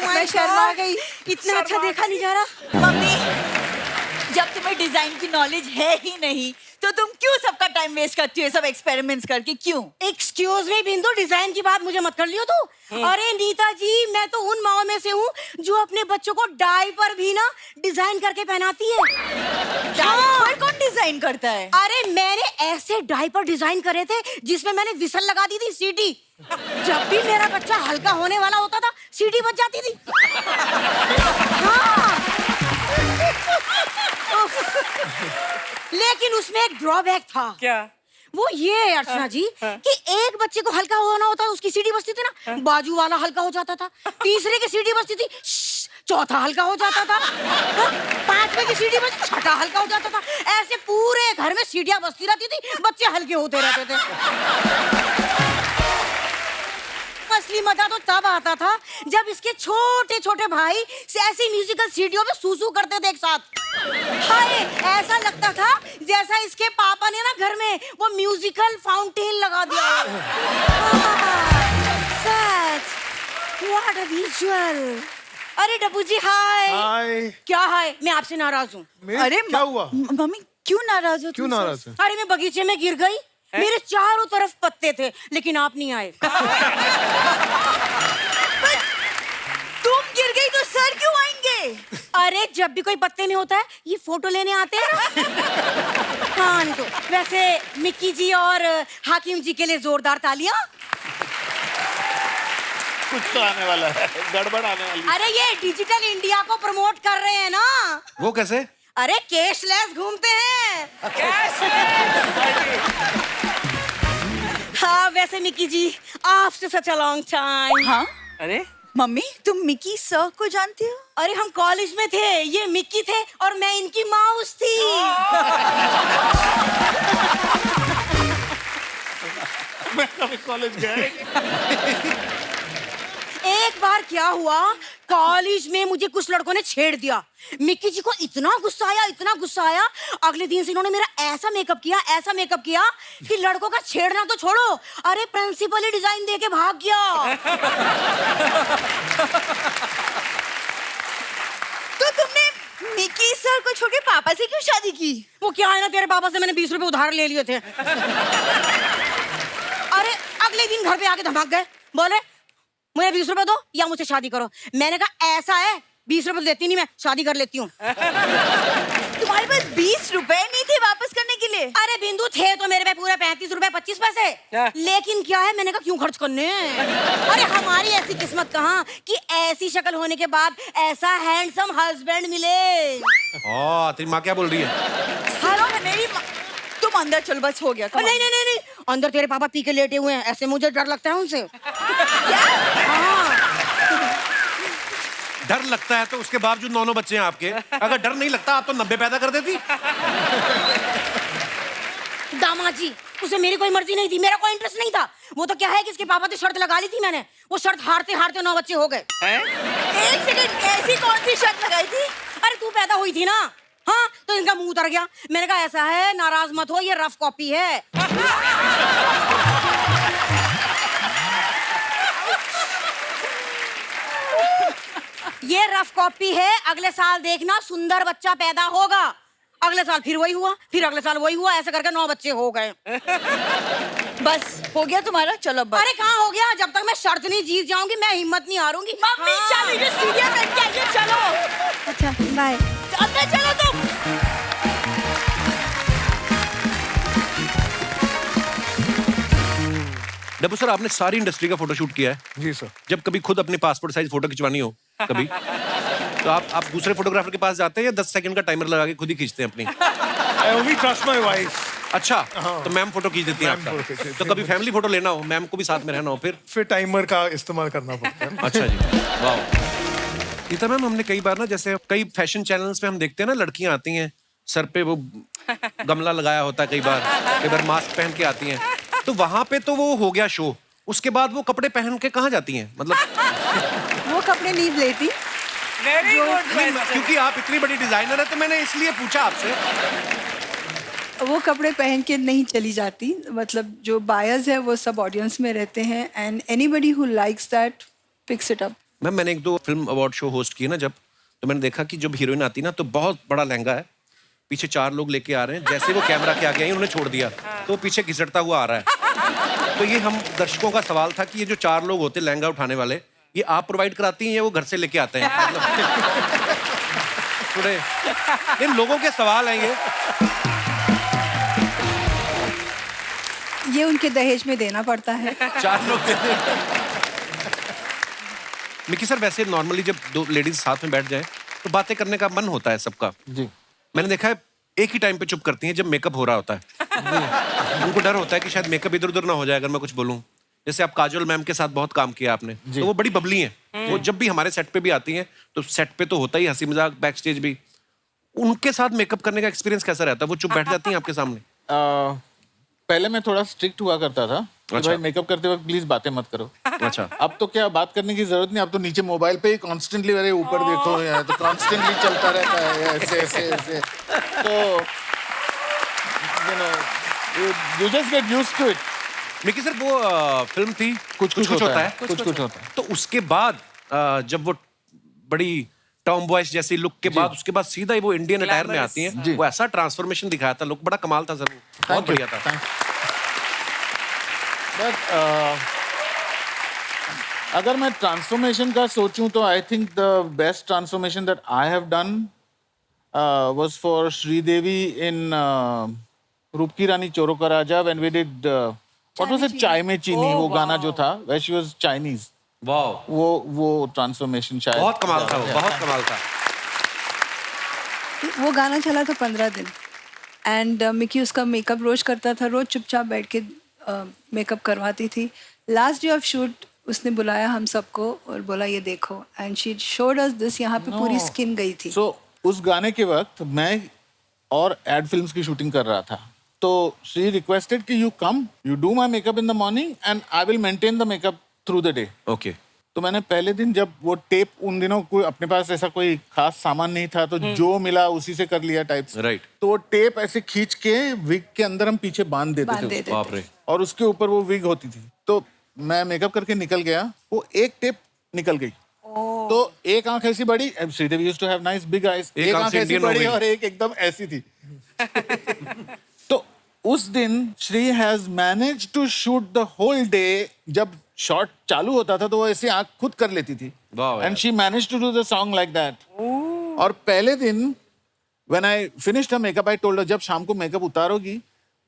मैं शर्मा गई। इतना अच्छा देखा नहीं जा रहा। मम्मी, जब तुम्हें डिजाइन की नॉलेज है ही नहीं तो तुम क्यों सबका टाइम वेस्ट करती हो सब एक्सपेरिमेंट्स करके? क्यों? एक्सक्यूज मी बिंदु, डिजाइन की बात मुझे मत कर लियो तू। अरे नीता जी, मैं तो उन माओ में से हूँ जो अपने बच्चों को डायपर भी ना डिजाइन करके पहनाती है। डायपर कौन डिजाइन करता है? अरे मैंने ऐसे डायपर डिजाइन करे थे जिसमें मैंने विसल लगा दी थी, सीटी। जब भी मेरा बच्चा हल्का होने वाला होता था, सीटी बज जाती थी। हाँ। लेकिन उसमें एक ड्रॉबैक था। क्या? वो ये अर्चना जी कि एक बच्चे को हल्का होना होता, उसकी सीटी बजती थी ना, बाजू वाला हल्का हो जाता था, तीसरे की सीटी बजती थी, चौथा हल्का हो जाता था, पांचवे की सीटी बजती, छठा हल्का हो जाता था। ऐसे पूरे घर में सीटियां बजती रहती थी, बच्चे हल्के होते रहते थे। असली मजा तो तब आता था जब इसके छोटे छोटे भाई ऐसी म्यूजिकल सीटियों पे सूसू करते थे एक साथ। हाय, ऐसा लगता था जैसा इसके पापा ने ना घर में वो म्यूजिकल फाउंटेन लगा दिया। सच, व्हाट अ विजुअल। अरे डब्बू जी हाय। हाय। क्या हाय? मैं आपसे नाराज हूँ। अरे क्या हुआ? मम्मी क्यों नाराज हो? क्यों तुम नाराज है? अरे मैं बगीचे में गिर गई, मेरे चारों तरफ पत्ते थे लेकिन आप नहीं आए। तुम गिर गई तो सर क्यों आएंगे? अरे जब भी कोई पत्ते नहीं होता है ये फोटो लेने आते हैं ना। हाँ नहीं तो। वैसे मिक्की जी और हाकिम जी के लिए जोरदार तालियां। कुछ तो आने वाला है, गड़बड़ आने वाली। अरे ये डिजिटल इंडिया को प्रमोट कर रहे हैं ना। वो कैसे? अरे कैशलेस घूमते हैं। हाँ वैसे Mickey ji, after such a long time. हाँ अरे मम्मी, तुम मिकी सर को जानती हो? अरे हम कॉलेज में थे, ये मिक्की थे और मैं इनकी माउस थी। मैं कभी कॉलेज गया। एक बार क्या हुआ, कॉलेज में मुझे कुछ लड़कों ने छेड़ दिया। मिक्की जी को इतना गुस्सा आया, अगले दिन से इन्होंने मेरा ऐसा मेकअप किया कि लड़कों का छेड़ना तो छोड़ो, अरे प्रिंसिपल ही डिजाइन देके भाग गया। तो तुमने मिकी सर को छोड़ के पापा से क्यों शादी की? वो क्या है ना, तेरे पापा से मैंने 20 रुपए उधार ले लिए थे। अरे अगले दिन घर पे आके धमक गए, बोले मुझे 20 रुपए दो या मुझसे शादी करो। मैंने कहा ऐसा है, 20 रुपए देती नहीं, मैं शादी कर लेती हूँ। तुम्हारे पास 20 रुपए नहीं थे वापस करने के लिए? अरे बिंदु, थे तो मेरे पे पूरे 35 रुपए 25 पैसे। लेकिन क्या है, मैंने कहा क्यों खर्च करने। अरे हमारी ऐसी किस्मत कहाँ कि ऐसी शक्ल होने के बाद ऐसा हैंडसम हस्बैंड मिले। तेरी माँ क्या बोल रही है? हेलो मेरी तुम अंदर चलो, बस हो गया। नहीं, अंदर तेरे पापा पी के लेटे हुए हैं, ऐसे मुझे डर लगता है उनसे। डर लगता है तो उसके बावजूद 9 बच्चे हैं आपके। अगर डर नहीं लगता आप तो 90 पैदा कर देती। दामाद जी, उसे मेरी कोई मर्जी नहीं थी, मेरा कोई इंटरेस्ट नहीं था। वो तो क्या है कि इसके पापा से शर्त लगा ली थी मैंने, वो शर्त हारते 9 बच्चे हो गए। एक सेकंड, ऐसी कौन सी शर्त लगाई थी? अरे तू पैदा हुई थी ना। हाँ तो इनका मुंह उतर गया। मैंने कहा ऐसा है, नाराज मत हो, ये रफ कॉपी है। ये रफ कॉपी है, अगले साल देखना सुंदर बच्चा पैदा होगा। अगले साल फिर वही हुआ, फिर अगले साल वही हुआ, ऐसे करके 9 बच्चे हो गए। बस हो गया तुम्हारा? चलो बस। अरे कहाँ हो गया, जब तक मैं शर्त नहीं जीत जाऊंगी मैं हिम्मत नहीं हारूंगी। मम्मी चलो, ये सीढ़ियां बैठ के आइए, चलो। अच्छा बाय। अंदर चलो तुम। डब्बू सर, आपने सारी इंडस्ट्री का फोटोशूट किया है। जी सर। जब कभी खुद अपनी पासपोर्ट साइज फोटो खिंचवानी हो कभी तो आप दूसरे फोटोग्राफर के पास जाते हैं या 10 सेकंड का टाइमर लगा के खुद ही खींचते हैं अपनी? I only trust my wife. अच्छा, तो मैम फोटो खींच देती है मैम फोटो खींच आपका। देती तो है। कभी फैमिली फोटो लेना हो, मैम को भी साथ में रहना हो, फिर टाइमर का इस्तेमाल करना पड़ता है। अच्छा जी, वाह। गीता मैम, हमने कई बार ना, जैसे कई फैशन चैनल्स पे हम देखते हैं ना, लड़कियां आती हैं सर पे वो गमला लगाया होता है, कई बार मास्क पहन के आती हैं, तो वहां पे तो वो हो गया शो। उसके बाद वो कपड़े पहन के कहाँ जाती हैं? मतलब वो कपड़े नहीं लेती, वेरी गुड नहीं, क्योंकि आप इतनी बड़ी डिजाइनर है तो मैंने इसलिए पूछा आपसे। वो कपड़े पहन के नहीं चली जाती, मतलब जो बायर्स है वो सब ऑडियंस में रहते हैं and anybody who likes that picks it up. Ma'am मैंने 1-2 फिल्म अवार्ड शो होस्ट किए ना जब, तो मैंने देखा कि जब हीरोइन आती ना तो बहुत बड़ा लहंगा है, पीछे 4 लोग लेके आ रहे हैं, जैसे वो कैमरा के आगे आई उन्होंने छोड़ दिया तो वो पीछे घिसटता हुआ आ रहा है। तो ये हम दर्शकों का सवाल था कि ये जो 4 लोग होते लहंगा उठाने वाले, ये आप प्रोवाइड कराती हैं या वो घर से लेके आते हैं? थोड़े इन लोगों के सवाल हैं ये उनके दहेज में देना पड़ता है। 4 लोग देते हैं। मिकी सर, वैसे नॉर्मली जब 2 लेडीज साथ में बैठ जाएं तो बातें करने का मन होता है सबका जी। मैंने देखा है एक ही टाइम पे चुप करती हैं जब मेकअप हो रहा होता है। उनको डर होता है कि शायद मेकअप इधर उधर ना हो जाए अगर मैं कुछ बोलूं। जैसे आप काजोल मैम के साथ बहुत काम किया आपने, तो वो बड़ी बबली हैं। वो जब भी हमारे सेट पे भी आती हैं तो सेट पे तो होता ही हंसी मजाक, बैक स्टेज भी। उनके साथ मेकअप करने का एक्सपीरियंस कैसा रहता है? वो चुप बैठ जाती हैं आपके सामने? पहले मैं थोड़ा स्ट्रिक्ट हुआ करता था कि अच्छा। भाई मेकअप करते वक्त प्लीज बातें मत करो। अच्छा। अब तो क्या बात करने की जरूरत नहीं, अब तो नीचे मोबाइल पे ही कॉन्स्टेंटली अरे ऊपर देखो यार, तो कॉन्स्टेंटली चलता रहता है ऐसे ऐसे ऐसे। तो you just get used to it। Mickey sir, वो फिल्म थी कुछ कुछ होता है, कुछ कुछ होता है। तो उसके बाद जब वो बड़ी टॉम बॉयज जैसी लुक के बाद उसके बाद सीधा ही वो इंडियन अटायर में आती हैं, वो ऐसा ट्रांसफॉर्मेशन दिखाया था, लुक बड़ा कमाल था सर, बहुत बढ़िया था। बट अगर मैं ट्रांसफॉर्मेशन का सोचूं तो I think the best transformation that I have done was for Sridevi in Roop Ki Rani Choron Ka Raja when we did what was it, चाय में चीनी, वो गाना जो था वेयर शी वाज चाइनीज। वाह, वो ट्रांसफॉर्मेशन शायद बहुत कमाल था, वो बहुत कमाल था। वो गाना चला था 15 दिन एंड मिकी उसका मेकअप रोज करता था, रोज चुपचाप बैठ के मेकअप करवाती थी। लास्ट डे ऑफ शूट उसने बुलाया हम सबको और बोला ये देखो, and she showed us this, यहाँ पे पूरी स्किन गई थी। सो उस गाने के वक्त मैं और एड फिल्म्स की शूटिंग कर रहा था, तो शी रिक्वेस्टेड कि you come, you do my makeup in the morning and I will maintain the makeup through the day. Okay. तो मैंने पहले दिन जब वो टेप, उन दिनों कोई अपने पास ऐसा कोई खास सामान नहीं था, तो जो मिला उसी से कर लिया टाइप से। राइट। तो वो टेप ऐसे खींच के विग के अंदर हम पीछे बांध देते थे उसको। बाप रे। और उसके ऊपर वो विग होती थी। तो मैं मेकअप करके निकल गया, वो एक टेप निकल गई। तो एक आंख ऐसी बड़ी, Sridevi used to have nice big eyes, एक आंख ऐसी बड़ी और एक एकदम ऐसी थी। तो उस दिन Sri has manage to shoot the whole day. जब शॉट चालू होता था तो वो ऐसे आंख खुद कर लेती थी, and she manage to do the song like that. और पहले दिन when I finished her makeup, I told her जब शाम को मेकअप उतारोगी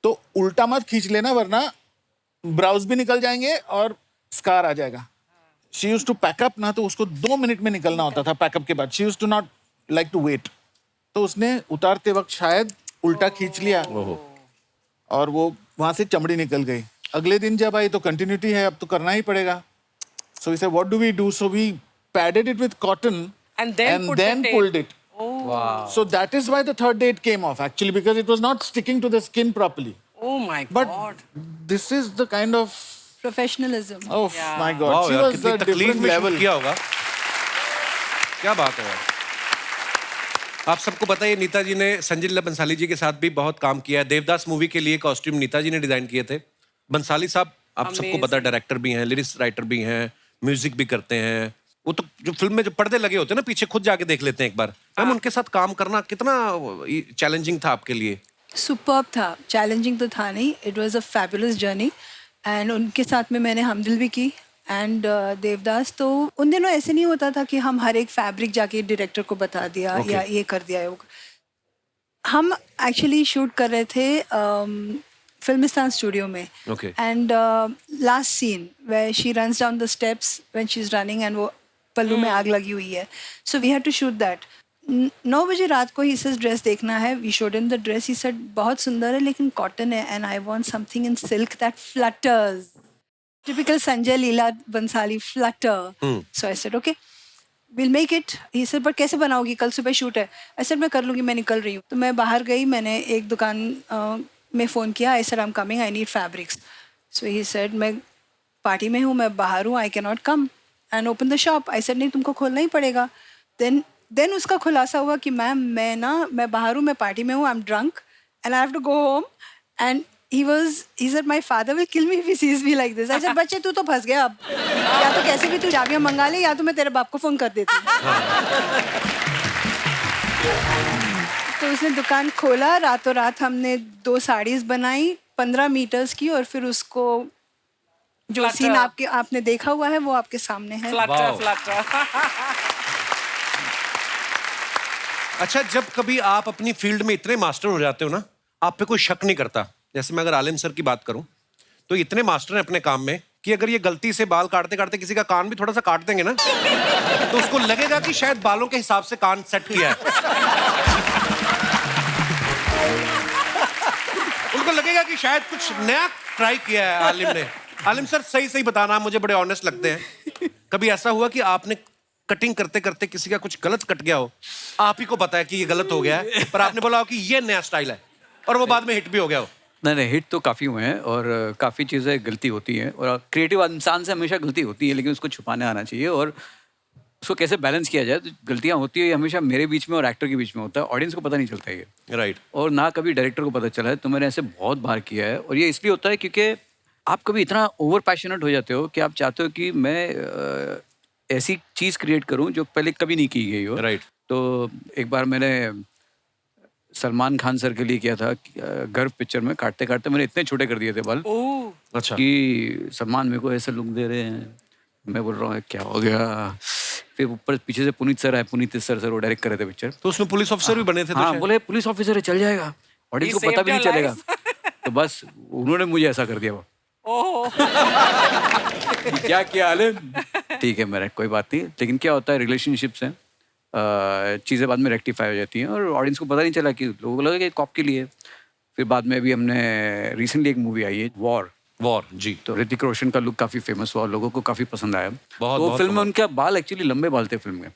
तो उल्टा मत खींच लेना, वरना ब्राउज भी निकल जाएंगे और स्कार आ जाएगा। शी यूज्ड टू पैकअप ना, तो उसको 2 मिनट में निकलना होता था पैकअप के बाद। She used to not like to wait. तो उसने उतारते वक्त शायद उल्टा खींच लिया और वो वहां से चमड़ी निकल गई। अगले दिन जब आई तो कंटिन्यूटी है, अब तो करना ही पड़ेगा। So we said what do we do, so we padded it with cotton And then pulled it. So that is why the third day it came off actually, because it was not sticking to the skin properly. Oh my But God. this is the kind of, professionalism. oh my God, वाह she यार, was कितनी a तकलीफ different में shoot level. किया होगा। क्या बात है यार। आप सबको पता है नीता जी ने संजय लीला बंसाली जी के साथ भी बहुत काम किया है। देवदास मूवी के लिए कॉस्ट्यूम नीता जी ने डिजाइन किए थे। बंसाली साहब आप सबको पता है डायरेक्टर भी हैं, लिरिक्स राइटर भी हैं, म्यूजिक भी करते हैं। वो तो जो फिल्म में जो पर्दे लगे होते हैं ना पीछे, खुद जाके देख लेते हैं एक बार। मैम उनके साथ काम करना कितना चैलेंजिंग था आपके लिए? सुपर्ब था, चैलेंजिंग तो था नहीं, it was a fabulous journey. And उनके साथ में मैंने हमदिल भी की एंड देवदास। तो उन दिनों ऐसे नहीं होता था कि हम हर एक फैब्रिक जाके डायरेक्टर को बता दिया या ये कर दिया। हम एक्चुअली शूट कर रहे थे फिल्मिस्तान स्टूडियो में। And last scene where she runs down the steps when she is running and वो पल्लू में आग लगी हुई है। So we had to shoot that. 9 बजे रात को ही सेड ड्रेस देखना है। We showed him the dress, he said बहुत सुंदर है लेकिन कॉटन है and I want something in silk that flutters, typical Sanjay Leela Bhansali flutter. So I said okay will make it. He said पर कैसे बनाओगी, कल सुबह शूट है। आई सेड मैं कर लूँगी, मैं निकल रही हूँ। तो मैं बाहर गई, मैंने एक दुकान में फ़ोन किया। I said I am coming, I need fabrics. So he said मैं पार्टी में हूँ, मैं बाहर हूँ, I can not come and open the shop. I said नहीं, तुमको खोलना ही पड़ेगा। देन उसका खुलासा हुआ कि मैम मैं बाहर हूँ, मैं पार्टी में हूँ, I am drunk and I have to go home and he said my father will kill me if he sees me like this. I said बच्चे तू तो फंस गया अब, या तो कैसे भी तू चाबियां मंगा ले या तो मैं तेरे बाप को फोन कर देती हूँ। तो उसने दुकान खोला, रातों रात हमने 2 साड़ीज बनाई 15 मीटर्स की और फिर उसको जो सीन आपने देखा हुआ है वो आपके सामने है। अच्छा, जब कभी आप अपनी फील्ड में इतने मास्टर हो जाते हो ना, आप पे कोई शक नहीं करता। जैसे मैं अगर आलिम सर की बात करूं तो इतने मास्टर हैं अपने काम में कि अगर ये गलती से बाल काटते काटते किसी का कान भी थोड़ा सा काट देंगे ना तो उसको लगेगा कि शायद बालों के हिसाब से कान सेट किया है। उनको लगेगा कि शायद कुछ नया ट्राई किया है आलिम ने। आलिम सर सही सही बताना, मुझे बड़े ऑनेस्ट लगते हैं। कभी ऐसा हुआ कि आपने कटिंग करते करते किसी का कुछ गलत कट गया हो, आप ही को पता है कि ये गलत हो गया है, पर आपने बोला हो कि ये नया स्टाइल है और वो बाद में हिट भी हो गया हो? नहीं, हिट तो काफ़ी हुए हैं और काफ़ी चीज़ें गलती होती हैं और क्रिएटिव इंसान से हमेशा गलती होती है, लेकिन उसको छुपाने आना चाहिए और उसको कैसे बैलेंस किया जाए। तो गलतियाँ होती है हमेशा मेरे बीच में और एक्टर के बीच में होता है, ऑडियंस को पता नहीं चलता है ये, राइट। और ना कभी डायरेक्टर को पता चला है। तो मैंने ऐसे बहुत बार किया है और ये इसलिए होता है क्योंकि आप कभी इतना ओवर पैशनेट हो जाते हो कि आप चाहते हो कि मैं ऐसी चीज़ क्रिएट करूँ जो पहले कभी नहीं की गई हो। राइट। तो एक बार मैंने सलमान खान सर के लिए किया था, गर्व पिक्चर में काटते काटते मैंने इतने छोटे कर दिए थे बाल अच्छा कि सलमान मेरे को ऐसे लुक दे रहे हैं, मैं बोल रहा हूँ क्या हो गया। फिर ऊपर पीछे से पुनीत सर आए, पुनीत सर वो डायरेक्ट कर रहे थे पिक्चर, तो उसमें पुलिस ऑफिसर भी बने थे। तो हाँ, बोले पुलिस ऑफिसर है, चल जाएगा, ऑडियंस को पता भी नहीं चलेगा। तो बस उन्होंने मुझे ऐसा कर दिया वो क्या किया आलिम, ठीक है मेरा कोई बात नहीं। लेकिन क्या होता है रिलेशनशिप्स हैं, चीज़ें बाद में रेक्टिफाई हो जाती हैं और ऑडियंस को पता नहीं चला कि लोगों को लगा कि कॉप के लिए। फिर बाद में अभी हमने रिसेंटली एक मूवी आई है वॉर जी, तो ऋतिक रोशन का लुक काफ़ी फेमस हुआ, लोगों को काफ़ी पसंद आया। बहुत तो फिल्म में उनके बाल एक्चुअली लंबे बाल थे फिल्म में,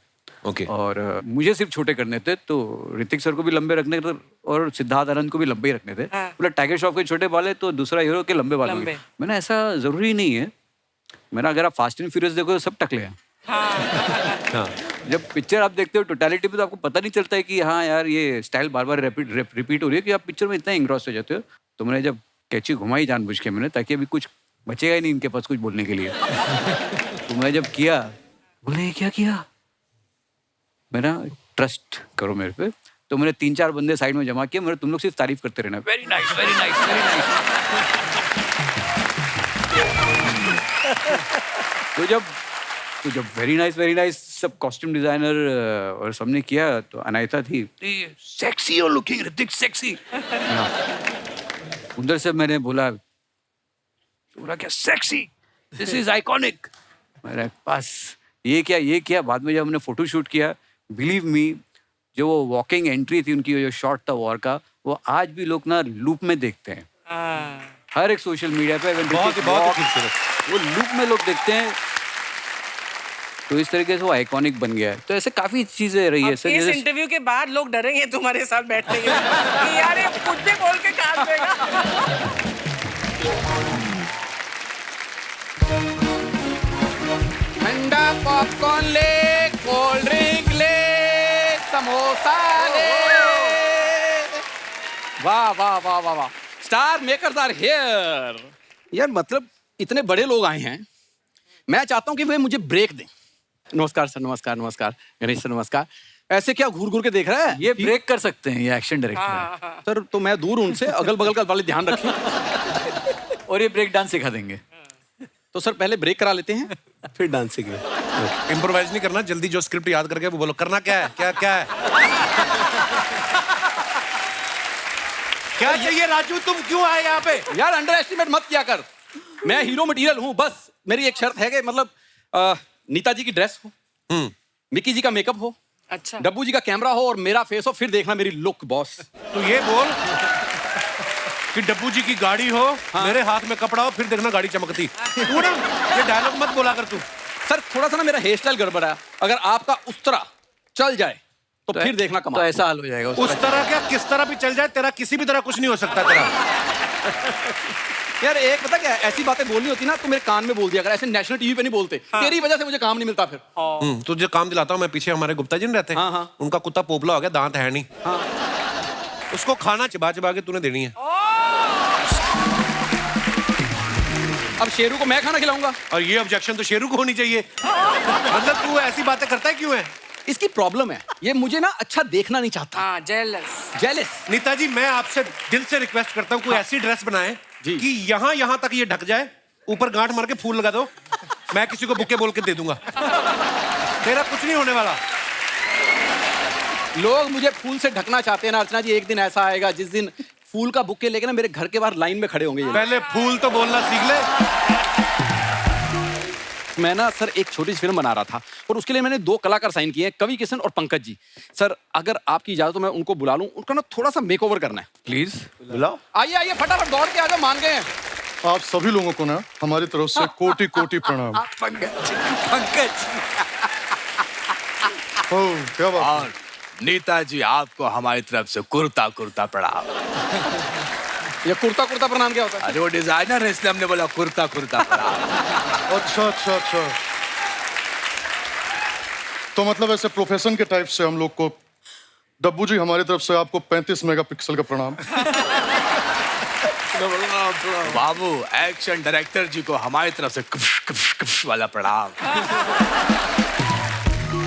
ओके। और मुझे सिर्फ छोटे करने थे, तो ऋतिक सर को भी लंबे रखने थे और सिद्धार्थ आनंद को भी लंबे ही रखने थे। बोला टाइगर श्रॉफ के छोटे बाल है तो दूसरा हीरो के लंबे बाल होंगे। मैंने ऐसा ज़रूरी नहीं है, मैंने अगर आप फास्ट एंड फ्यूरियस देखो तो सब टकले हैं। हाँ। जब पिक्चर आप देखते हो टोटलिटी में तो आपको पता नहीं चलता है कि हाँ यार ये स्टाइल बार बार रिपीट हो रही है कि आप पिक्चर में इतना इंग्रॉस हो जाते हो। तो मैंने जब कैची घुमाई जानबूझ के मैंने, ताकि अभी कुछ बचेगा ही नहीं इनके पास कुछ बोलने के लिए। तो मैं जब किया, बोले क्या किया, मेरा ट्रस्ट करो मेरे पे। तो मैंने 3-4 बंदे साइड में जमा किए, मेरे तुम लोग सिर्फ तारीफ करते रहना, very nice very nice very nice. तो जब वेरी नाइस सब कॉस्ट्यूम डिजाइनर और सबने किया तो अनायता थी, सेक्सी और लुकिंग ऋतिक सेक्सी। उधर से मैंने बोला क्या सेक्सी, दिस इज आइकॉनिक। मेरे पास ये किया। बाद में जब हमने फोटो शूट किया, बिलीव मी, जो वो वॉकिंग एंट्री थी उनकी, जो शॉट था वॉर का, वो आज भी लोग ना लूप में देखते हैं। हर एक सोशल मीडिया पे बहुत ही खूबसूरत, वो लूप में लोग देखते हैं। तो इस तरीके से वो आइकॉनिक बन गया है। तो ऐसे काफी चीजें रही है। इस इंटरव्यू के बाद लोग डरेंगे तुम्हारे साथ बैठने के कि यार ये कुछ भी बोल के काट देगा। ठंडा पॉपकॉर्न ले, कोल्ड ड्रिंक ले, समोसा ले। वाह वाह वाह वाह वाह, स्टार मेकर्स आर हियर। यार मतलब इतने बड़े लोग आए हैं, मैं चाहता हूँ कि वे मुझे ब्रेक दें। नमस्कार सर, नमस्कार गणेश सर, नमस्कार। ऐसे क्या घूर घूर के देख रहा है? ये ब्रेक कर सकते हैं, ये एक्शन डायरेक्टर है। सर तो मैं दूर उनसे, अगल बगल का वाले ध्यान रखें। और ये ब्रेक डांस सिखा देंगे। तो सर पहले ब्रेक करा लेते हैं, फिर डांसिंग में। इम्प्रोवाइज नहीं करना, जल्दी जो स्क्रिप्ट याद करके वो बोलो, करना क्या है, क्या है। क्या चाहिए राजू, तुम क्यों आए यहाँ पे? यार अंडर एस्टिमेट मत किया कर, मैं हीरो मटेरियल हूँ। बस मेरी एक शर्त है कि मतलब नीता जी की ड्रेस हो, मिक्की जी का मेकअप हो, अच्छा, डब्बू जी का कैमरा हो और मेरा फेस हो, फिर देखना मेरी लुक बॉस। तो ये बोल कि डब्बू जी की गाड़ी हो, मेरे हाथ में कपड़ा हो, फिर देखना गाड़ी चमकती। तू ना ये डायलॉग मत बोला कर तू। सर थोड़ा सा ना मेरा हेयर स्टाइल गड़बड़ है, अगर आपका उस तरह चल जाए तो फिर देखना कमाल। तो ऐसा हाल हो जाएगा। उस तरह क्या, किस तरह भी चल जाए, तेरा किसी भी तरह कुछ नहीं हो सकता तेरा। यार एक पता क्या है, ऐसी बातें बोलनी होती ना तो मेरे कान में बोल दिया अगर, ऐसे नेशनल टीवी पे नहीं बोलते। तेरी वजह से मुझे काम नहीं मिलता फिर। तुझे काम दिलाता हूँ मैं, पीछे हमारे गुप्ता जी नहीं रहते? हाँ, हाँ। उनका कुत्ता पोपला हो गया, दांत है नहीं। उसको खाना चिबा चिबा के तूने देनी है। अब शेरू को मैं खाना खिलाऊंगा? और ये ऑब्जेक्शन तो शेरू को होनी चाहिए। मतलब तू ऐसी बातें करता है क्यों है? इसकी प्रॉब्लम है, ये मुझे ना अच्छा देखना नहीं चाहता। हाँ, जेलस। जेलस। नीता जी मैं आपसे दिल से रिक्वेस्ट करता हूँ कोई ऐसी ड्रेस बनाए कि यहाँ तक ये ढक जाए, ऊपर गांठ मार के फूल लगा दो, मैं किसी को बुके बोल के दे दूंगा। तेरा कुछ नहीं होने वाला। लोग मुझे फूल से ढकना चाहते हैं ना अर्चना जी, एक दिन ऐसा आएगा जिस दिन फूल का बुके लेके ना मेरे घर के बाहर लाइन में खड़े होंगे ये। पहले फूल तो बोलना सीख ले। मैं ना सर एक छोटी सी फिल्म बना रहा था और उसके लिए मैंने 2 कलाकार साइन किए हैं, कवि किशन और पंकज जी। सर अगर आपकी इजाजत तो मैं उनको बुला लूं, उनका ना थोड़ा सा मेकओवर करना है। प्लीज बुलाओ। आइए आइए फटाफट दौड़ के आ जाओ, मान गए हैं। आप सभी लोगों को ना हमारी तरफ से कोटि कोटि प्रणाम। पंकज ओह क्या बात है। और नीता जी आपको हमारी तरफ से कुर्ता कुर्ता प्रणाम। ये कुर्ता कुर्ता प्रणाम क्या होता है? अरे वो डिजाइनर है इसलिए हमने बोला कुर्ता कुर्ता प्रणाम। अच्छा अच्छा अच्छा, तो मतलब ऐसे प्रोफेशन के टाइप से हम लोग को, डब्बू जी हमारी तरफ से आपको 35 मेगापिक्सल का प्रणाम। बाबू एक्शन डायरेक्टर जी को हमारी तरफ से कुश कुश कुश वाला प्रणाम।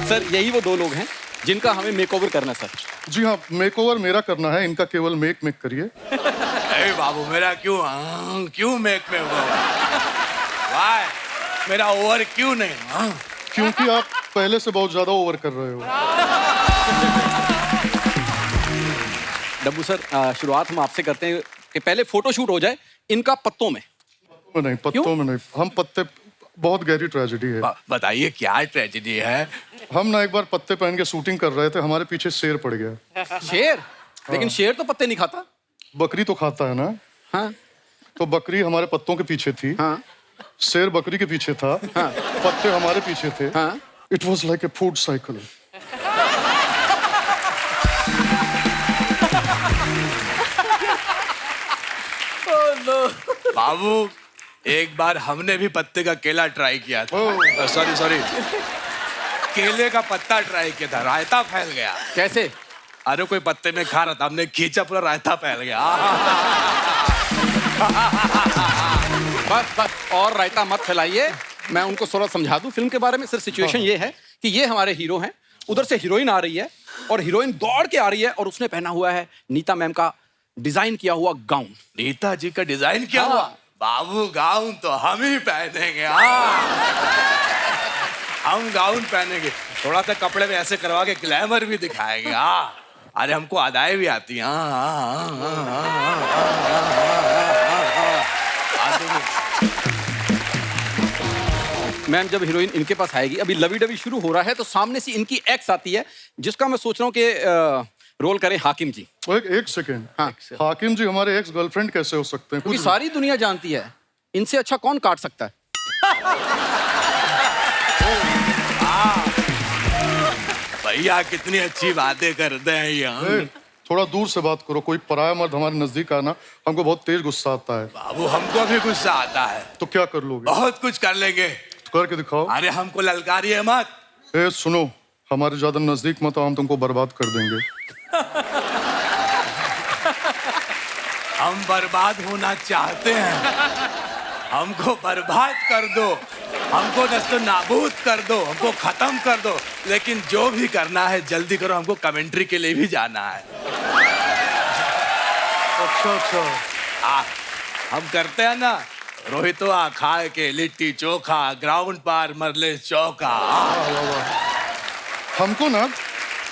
सर यही वो 2 लोग हैं जिनका हमें मेकओवर करना है सर। जी हाँ, मेकओवर मेरा करना है, इनका केवल मेक करिए। अरे बाबू मेरा क्यों मेक में हुआ? वाह मेरा ओवर क्यों नहीं? क्योंकि आप पहले से बहुत ज्यादा ओवर कर रहे हो। डब्बू सर शुरुआत हम आपसे करते हैं कि पहले फोटो शूट हो जाए इनका पत्तों में। नहीं, पत्तों में नहीं, हम पत्ते, बहुत गहरी ट्रेजेडी है। बताइए क्या ट्रेजेडी है? हम ना एक बार पत्ते पहन के शूटिंग कर रहे थे, हमारे पीछे शेर पड़ गया। शेर? लेकिन शेर तो पत्ते नहीं खाता। बकरी तो खाता है ना। हाँ। तो बकरी हमारे पत्तों के पीछे थी। हाँ। शेर बकरी के पीछे था। हाँ। पत्ते हमारे पीछे थे। हाँ। It was like a food cycle. बाबू एक बार हमने भी पत्ते का केला ट्राई किया था। सॉरी केले का पत्ता ट्राई किया था, रायता फैल गया। कैसे? अरे कोई पत्ते में खा रहा था, हमने खींचा पूरा रायता फैल गया। बस और रायता मत फैलाइए, मैं उनको थोड़ा समझा दूं फिल्म के बारे में। सर सिचुएशन ये है कि ये हमारे हीरो हैं, उधर से हीरोइन आ रही है और हीरोइन दौड़ के आ रही है और उसने पहना हुआ है नीता मैम का डिजाइन किया हुआ गाउन। नीता जी का डिजाइन किया हुआ? बाबू गाउन तो हम ही पहनेंगे। हम गाउन पहनेंगे, थोड़ा सा कपड़े में ऐसे करवा के ग्लैमर भी दिखाएंगे। अरे हमको अदाएं भी आती हैं। मैम जब हीरोइन इनके पास आएगी, अभी लवी डवी शुरू हो रहा है तो सामने से इनकी एक्स आती है जिसका मैं सोच रहा हूँ कि रोल करें हाकिम जी। एक सेकेंड। हाँ। हाकिम जी हमारे एक्स गर्लफ्रेंड कैसे हो सकते हैं? क्योंकि सारी दुनिया जानती है, इनसे अच्छा कौन काट सकता है। भैया कितनी अच्छी बातें करते हैं ये। थोड़ा दूर से बात करो, कोई पराया मर्द हमारे नजदीक आना, हमको बहुत तेज गुस्सा आता है। बाबू हमको भी गुस्सा आता है। तो क्या कर लोगे? बहुत कुछ कर लेंगे। तो करके दिखाओ। अरे हमको ललकारिए मत। सुनो, हमारे ज्यादा नजदीक मत आओ, हम तुमको बर्बाद कर देंगे। हम बर्बाद होना चाहते हैं, हमको बर्बाद कर दो, हमको नस्तो नाबूद कर दो, हमको खत्म कर दो, लेकिन जो भी करना है जल्दी करो, हमको कमेंट्री के लिए भी जाना है। अच्छा हम करते हैं ना, रोहितवा खाए के लिट्टी चोखा, ग्राउंड पार मरले चौका। हमको ना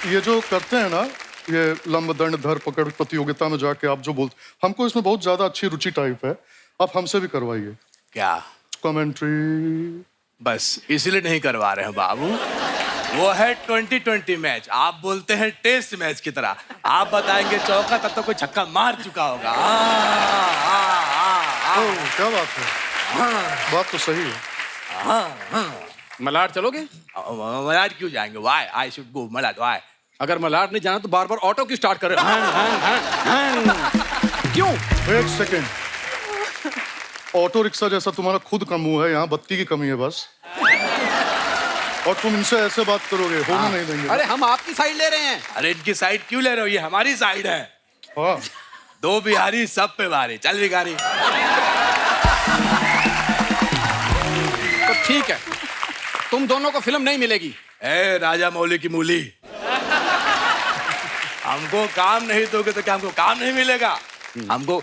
ये जो करते हैं ना, ये लंब दंड धर पकड़ प्रतियोगिता में जाके आप जो बोलते, हमको इसमें बहुत ज्यादा अच्छी रुचि टाइप है, आप हमसे भी करवाइए। क्या? कमेंट्री। बस इसीलिए नहीं करवा रहे हैं बाबू, वो है 2020 मैच, आप बोलते हैं टेस्ट मैच की तरह। आप बताएंगे चौका, तब तो कोई छक्का मार चुका होगा। क्या बात है? बात तो सही है। मलाड चलोगे? मलाड क्यों जाएंगे? Why I should go Malad. Why? अगर मलाड नहीं जाना तो बार बार ऑटो क्यों स्टार्ट कर रहे हो? क्यों? एक सेकेंड, ऑटो रिक्शा जैसा तुम्हारा खुद का मुंह है, यहाँ बत्ती की कमी है बस। और तुम इनसे ऐसे बात करोगे, होने नहीं देंगे। अरे हम आपकी साइड ले रहे हैं। अरे इनकी साइड क्यों ले रहे हो, ये हमारी साइड है। हाँ। 2 बिहारी सब पे भारी। चल भिखारी। तो ठीक है, तुम दोनों को फिल्म नहीं मिलेगी। ए राजा मौली की मूली, हमको काम नहीं दोगे तो क्या हमको काम नहीं मिलेगा? हमको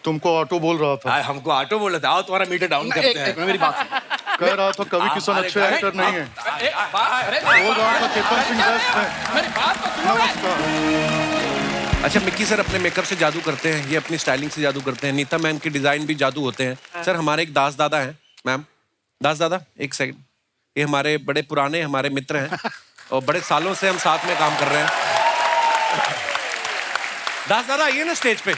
तुमको ऑटो बोल रहा था। हमको ऑटो बोल रहा था। आओ तुम्हारा मीटर डाउन करते हैं। मेरी बात सुनो। कह रहा था कवि किशन अच्छे एक्टर नहीं है। बोल रहा था केतन सिंह बेस्ट है। मेरी बात तो सुनो। नमस्कार। अच्छा, मिक्की सर अपने मेकअप से जादू करते हैं, ये अपनी स्टाइलिंग से जादू करते हैं। नीता मैम के डिजाइन भी जादू होते हैं। सर हमारे एक दास दादा हैं, मैम दास दादा एक सेकंड, ये हमारे बड़े पुराने हमारे मित्र हैं और बड़े सालों से हम साथ में काम कर रहे हैं। दास दादा आइए ना स्टेज पे।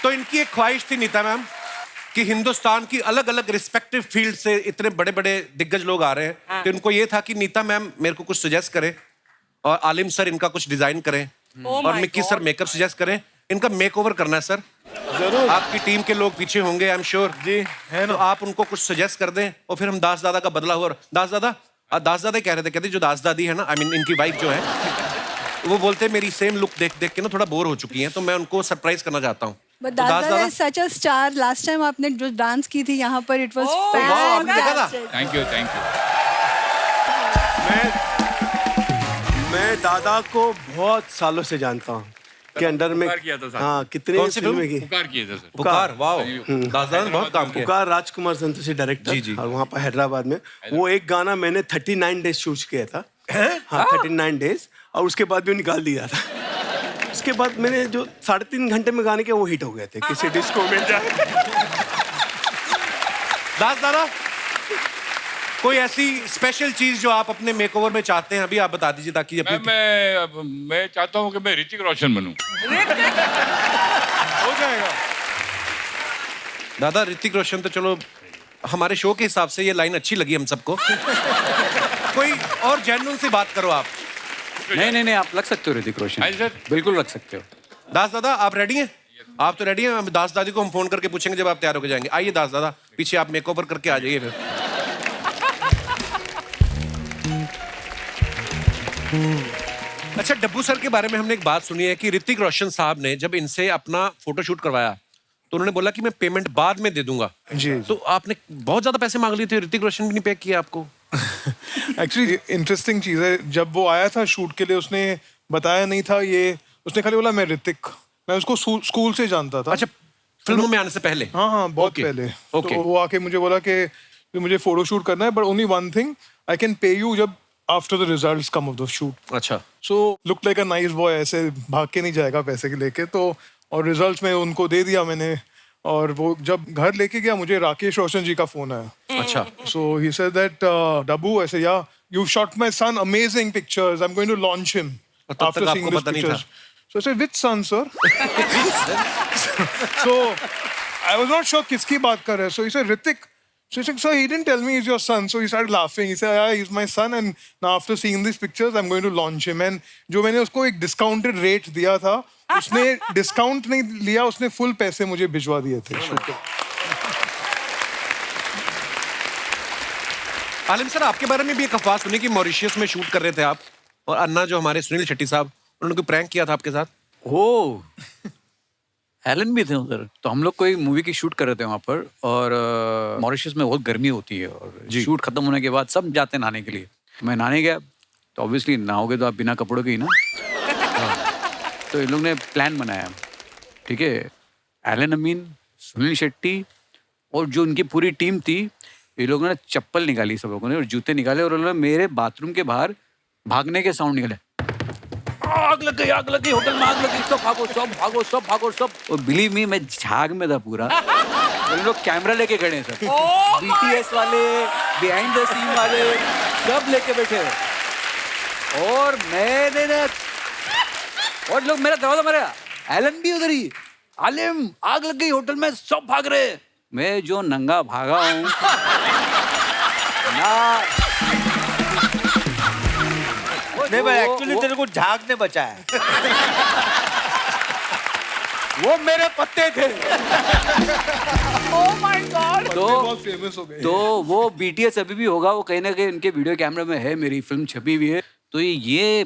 तो इनकी एक ख्वाहिश थी नीता मैम कि हिंदुस्तान की अलग अलग रिस्पेक्टिव फील्ड से इतने बड़े बड़े दिग्गज लोग आ रहे हैं, तो इनको ये था कि नीता मैम मेरे को कुछ सजेस्ट करें और आलिम सर इनका कुछ डिजाइन करें और मिक्की सर मेकअप सजेस्ट करें। इनका मेकओवर करना है सर। जरूर। आपकी टीम के लोग पीछे होंगे आई एम श्योर जी है तो ना। आप उनको कुछ सजेस्ट कर दें और फिर हम दास दादा का बदला हुआ। दास दादा ही कह रहे थे, कहते जो दास दादी है ना, आई मीन इनकी वाइफ जो है, वो बोलते मेरी सेम लुक देख देख के ना थोड़ा बोर हो चुकी हैं, तो मैं उनको सरप्राइज करना चाहता हूँ। But Daza is such a star. Last time आपने जो डांस की थी यहाँ पर, it was fantastic. Thank you मैं दादा को बहुत सालों से जानता हूँ के अंडर में। पुकार किया था साहब। हाँ, कितने कौन सी फिल्में की? पुकार किए थे सर। पुकार, वाओ, दास दादा ने बहुत काम किया। पुकार राजकुमार संतोषी डायरेक्टर। जी, जी। और वहाँ पर हैदराबाद में वो एक गाना मैंने 39 डेज शूट किया था। हाँ 39 डेज, और उसके बाद भी निकाल दिया था। उसके बाद मैंने जो 3.5 घंटे में गाने के वो हिट हो गए थे किसी डिस्को में जाए। दास दादा कोई ऐसी स्पेशल चीज जो आप अपने मेकओवर में चाहते हैं, अभी आप बता दीजिए ताकि मैं चाहता हूँ कि मैं ऋतिक रोशन बनूं। हो जाएगा। दादा ऋतिक रोशन तो चलो हमारे शो के हिसाब से ये लाइन अच्छी लगी हम सबको। कोई और जेन्युइन सी बात करो आप। नहीं आप लग सकते हो ऋतिक रोशन, बिल्कुल लग सकते हो। दास दादा आप रेडी हैं? आप तो रेडी हैं। दास दादी को हम फोन करके पूछेंगे जब आप तैयार होकर जाएंगे। आइए दास दादा पीछे आप मेकओवर करके आ जाइए फिर। अच्छा, डब्बू सर के बारे में हमने एक बात सुनी है कि ऋतिक रोशन साहब ने जब इनसे अपना फोटोशूट करवाया तो उन्होंने बोला कि मैं पेमेंट बाद में दे दूंगा। जी। तो आपने बहुत ज्यादा पैसे मांग लिए थे, ऋतिक रोशन भी नहीं पे किया आपको? एक्चुअली इंटरेस्टिंग चीज है, जब वो आया था शूट के लिए उसने बताया नहीं था ये, उसने खाली बोला मैं ऋतिक। मैं उसको स्कूल से जानता था। अच्छा, फिल्मों में आने से पहले? हाँ बहुत Okay. पहले। Okay. तो वो आके मुझे बोला कि मुझे फोटो शूट करना है, but only one thing, I can pay you जब after the results come of the shoot. अच्छा। So look like a nice boy, ऐसे भाग के नहीं जाएगा पैसे के लेके। तो और रिजल्ट्स में उनको दे दिया मैंने, और वो जब घर लेके गया मुझे राकेश रोशन जी का फोन आया। अच्छा। सो ही सेड दैट डब्बू ऐसे, yeah you shot my son amazing pictures, I am going to launch him after seeing this pictures. So I said which son sir? So I was not sure किसकी बात कर रहे हैं। So he said Hrithik. So he said, sir, he didn't tell me he's your son. So he started laughing. He said, yeah, he's my son. And now after seeing these pictures, I'm going to launch him. And जो मैंने उसको एक discounted rate दिया था, उसने discount नहीं लिया, उसने full पैसे मुझे भिजवा दिए थे। आलिम सर, आपके बारे में भी एक अफवाह सुनी कि मॉरिशियस में शूट कर रहे थे आप, और अन्ना जो हमारे सुनील शेट्टी साहब, उन्होंने कोई प्रैंक किया था आपके साथ? ओ एलन भी थे उधर। तो हम लोग कोई मूवी की शूट कर रहे थे वहाँ पर, और मॉरिशस में बहुत गर्मी होती है और शूट खत्म होने के बाद सब जाते हैं नहाने के लिए। मैं नहाने गया तो ऑब्वियसली नहाओगे तो आप बिना कपड़ों के ही ना। तो इन लोग ने प्लान बनाया, ठीक है, एलन अमीन, सुनील शेट्टी और जो उनकी पूरी टीम थी, ये लोगों ने चप्पल निकाली सब लोगों ने और जूते निकाले, और उन्होंने मेरे बाथरूम के बाहर भागने के साउंड निकाले। आग लग गई, होटल में आग लग गई, सब भागो सब भागो। और बिलीव मी, मैं झाग में था पूरा। उन लोग कैमरा लेके खड़े हैं सब, BTS वाले, बिहाइंड द सीन वाले, सब लेके बैठे। और मैंने ना, और लोग मेरा दरवाजा मारा, एलन भी उधर ही, आलिम आग लग गई होटल में, सब भाग रहे। मैं जो नंगा भागा हूँ ना, नहीं भाई, एक्चुअली तेरे को झाग ने बचाया। वो मेरे पत्ते थे। Oh my God. बहुत फेमस हो गए। तो वो BTS अभी भी होगा, वो कहीं ना कहीं उनके वीडियो कैमरे में है, मेरी फिल्म छपी हुई है। तो ये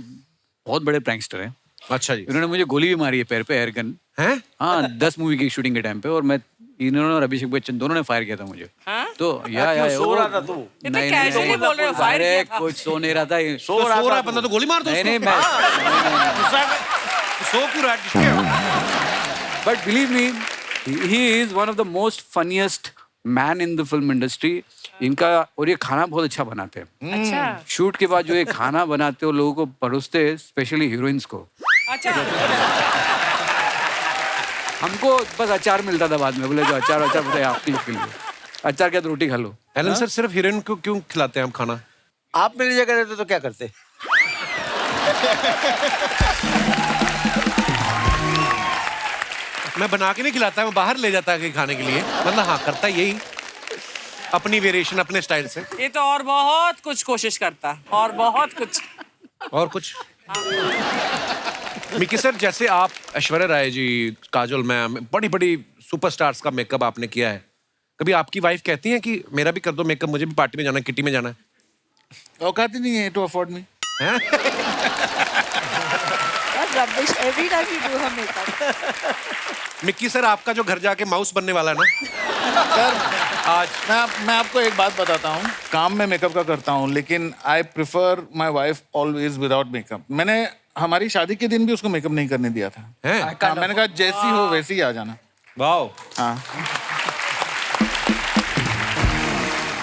बहुत बड़े प्रैंकस्टर हैं। अच्छा जी। इन्होंने मुझे गोली भी मारी है पैर पे, एयर गन। हैं? हाँ, 10 मूवी की शूटिंग के टाइम पे, और मैं इन्होंने और अभिषेक बच्चन दोनों ने फायर किया था मुझे। हाँ? तो या सो रहा था तू? ये तो casually बोल रहे हो, fire अरे किया था। कुछ सो नहीं रहा था ये। सो रहा है बंदा तो गोली मार दो नहीं उसको। मैं सो क्यों रहा है? But believe me, he is one of the most funniest man in the film industry. इनका, और ये खाना बहुत अच्छा बनाते हैं। अच्छा शूट के बाद जो ये खाना बनाते हो, लोगों को परोसते हैं, स्पेशली हीरोइंस को। अच्छा। हमको बस अचार मिलता था बाद में, बोले जो अचार बताए आपके लिए, अचार के साथ रोटी खा लो। एलन सर सिर्फ हीरोइन को क्यों खिलाते हैं आप खाना? आप मेरी जगह रहते तो क्या करते? मैं बना के नहीं खिलाता, मैं बाहर ले जाता है खाने के लिए। मतलब हाँ, करता यही, अपनी वेरिएशन अपने स्टाइल से। ये तो और बहुत कुछ कोशिश करता, और बहुत कुछ। और कुछ मिकी सर, जैसे आप ऐश्वर्या राय जी, काजोल मैम, बड़ी बड़ी सुपरस्टार्स का मेकअप आपने किया है, कभी आपकी वाइफ कहती है कि मेरा भी कर दो मेकअप, मुझे भी पार्टी में जाना है, किटी में जाना है? औकात ही नहीं है टू अफोर्ड मी। हैं? Rubbish. Every time you do her makeup. Mickey sir, आपका जो घर जाके माउस बनने वाला है ना सर, आज, मैं आपको एक बात बताता हूँ, काम में मेकअप का करता हूँ, लेकिन I prefer my wife always without makeup. मैंने हमारी शादी के दिन भी उसको मेकअप नहीं करने दिया था। हैं? हाँ, मैंने कहा जैसी हो वैसी ही आ जाना। वाओ। हाँ।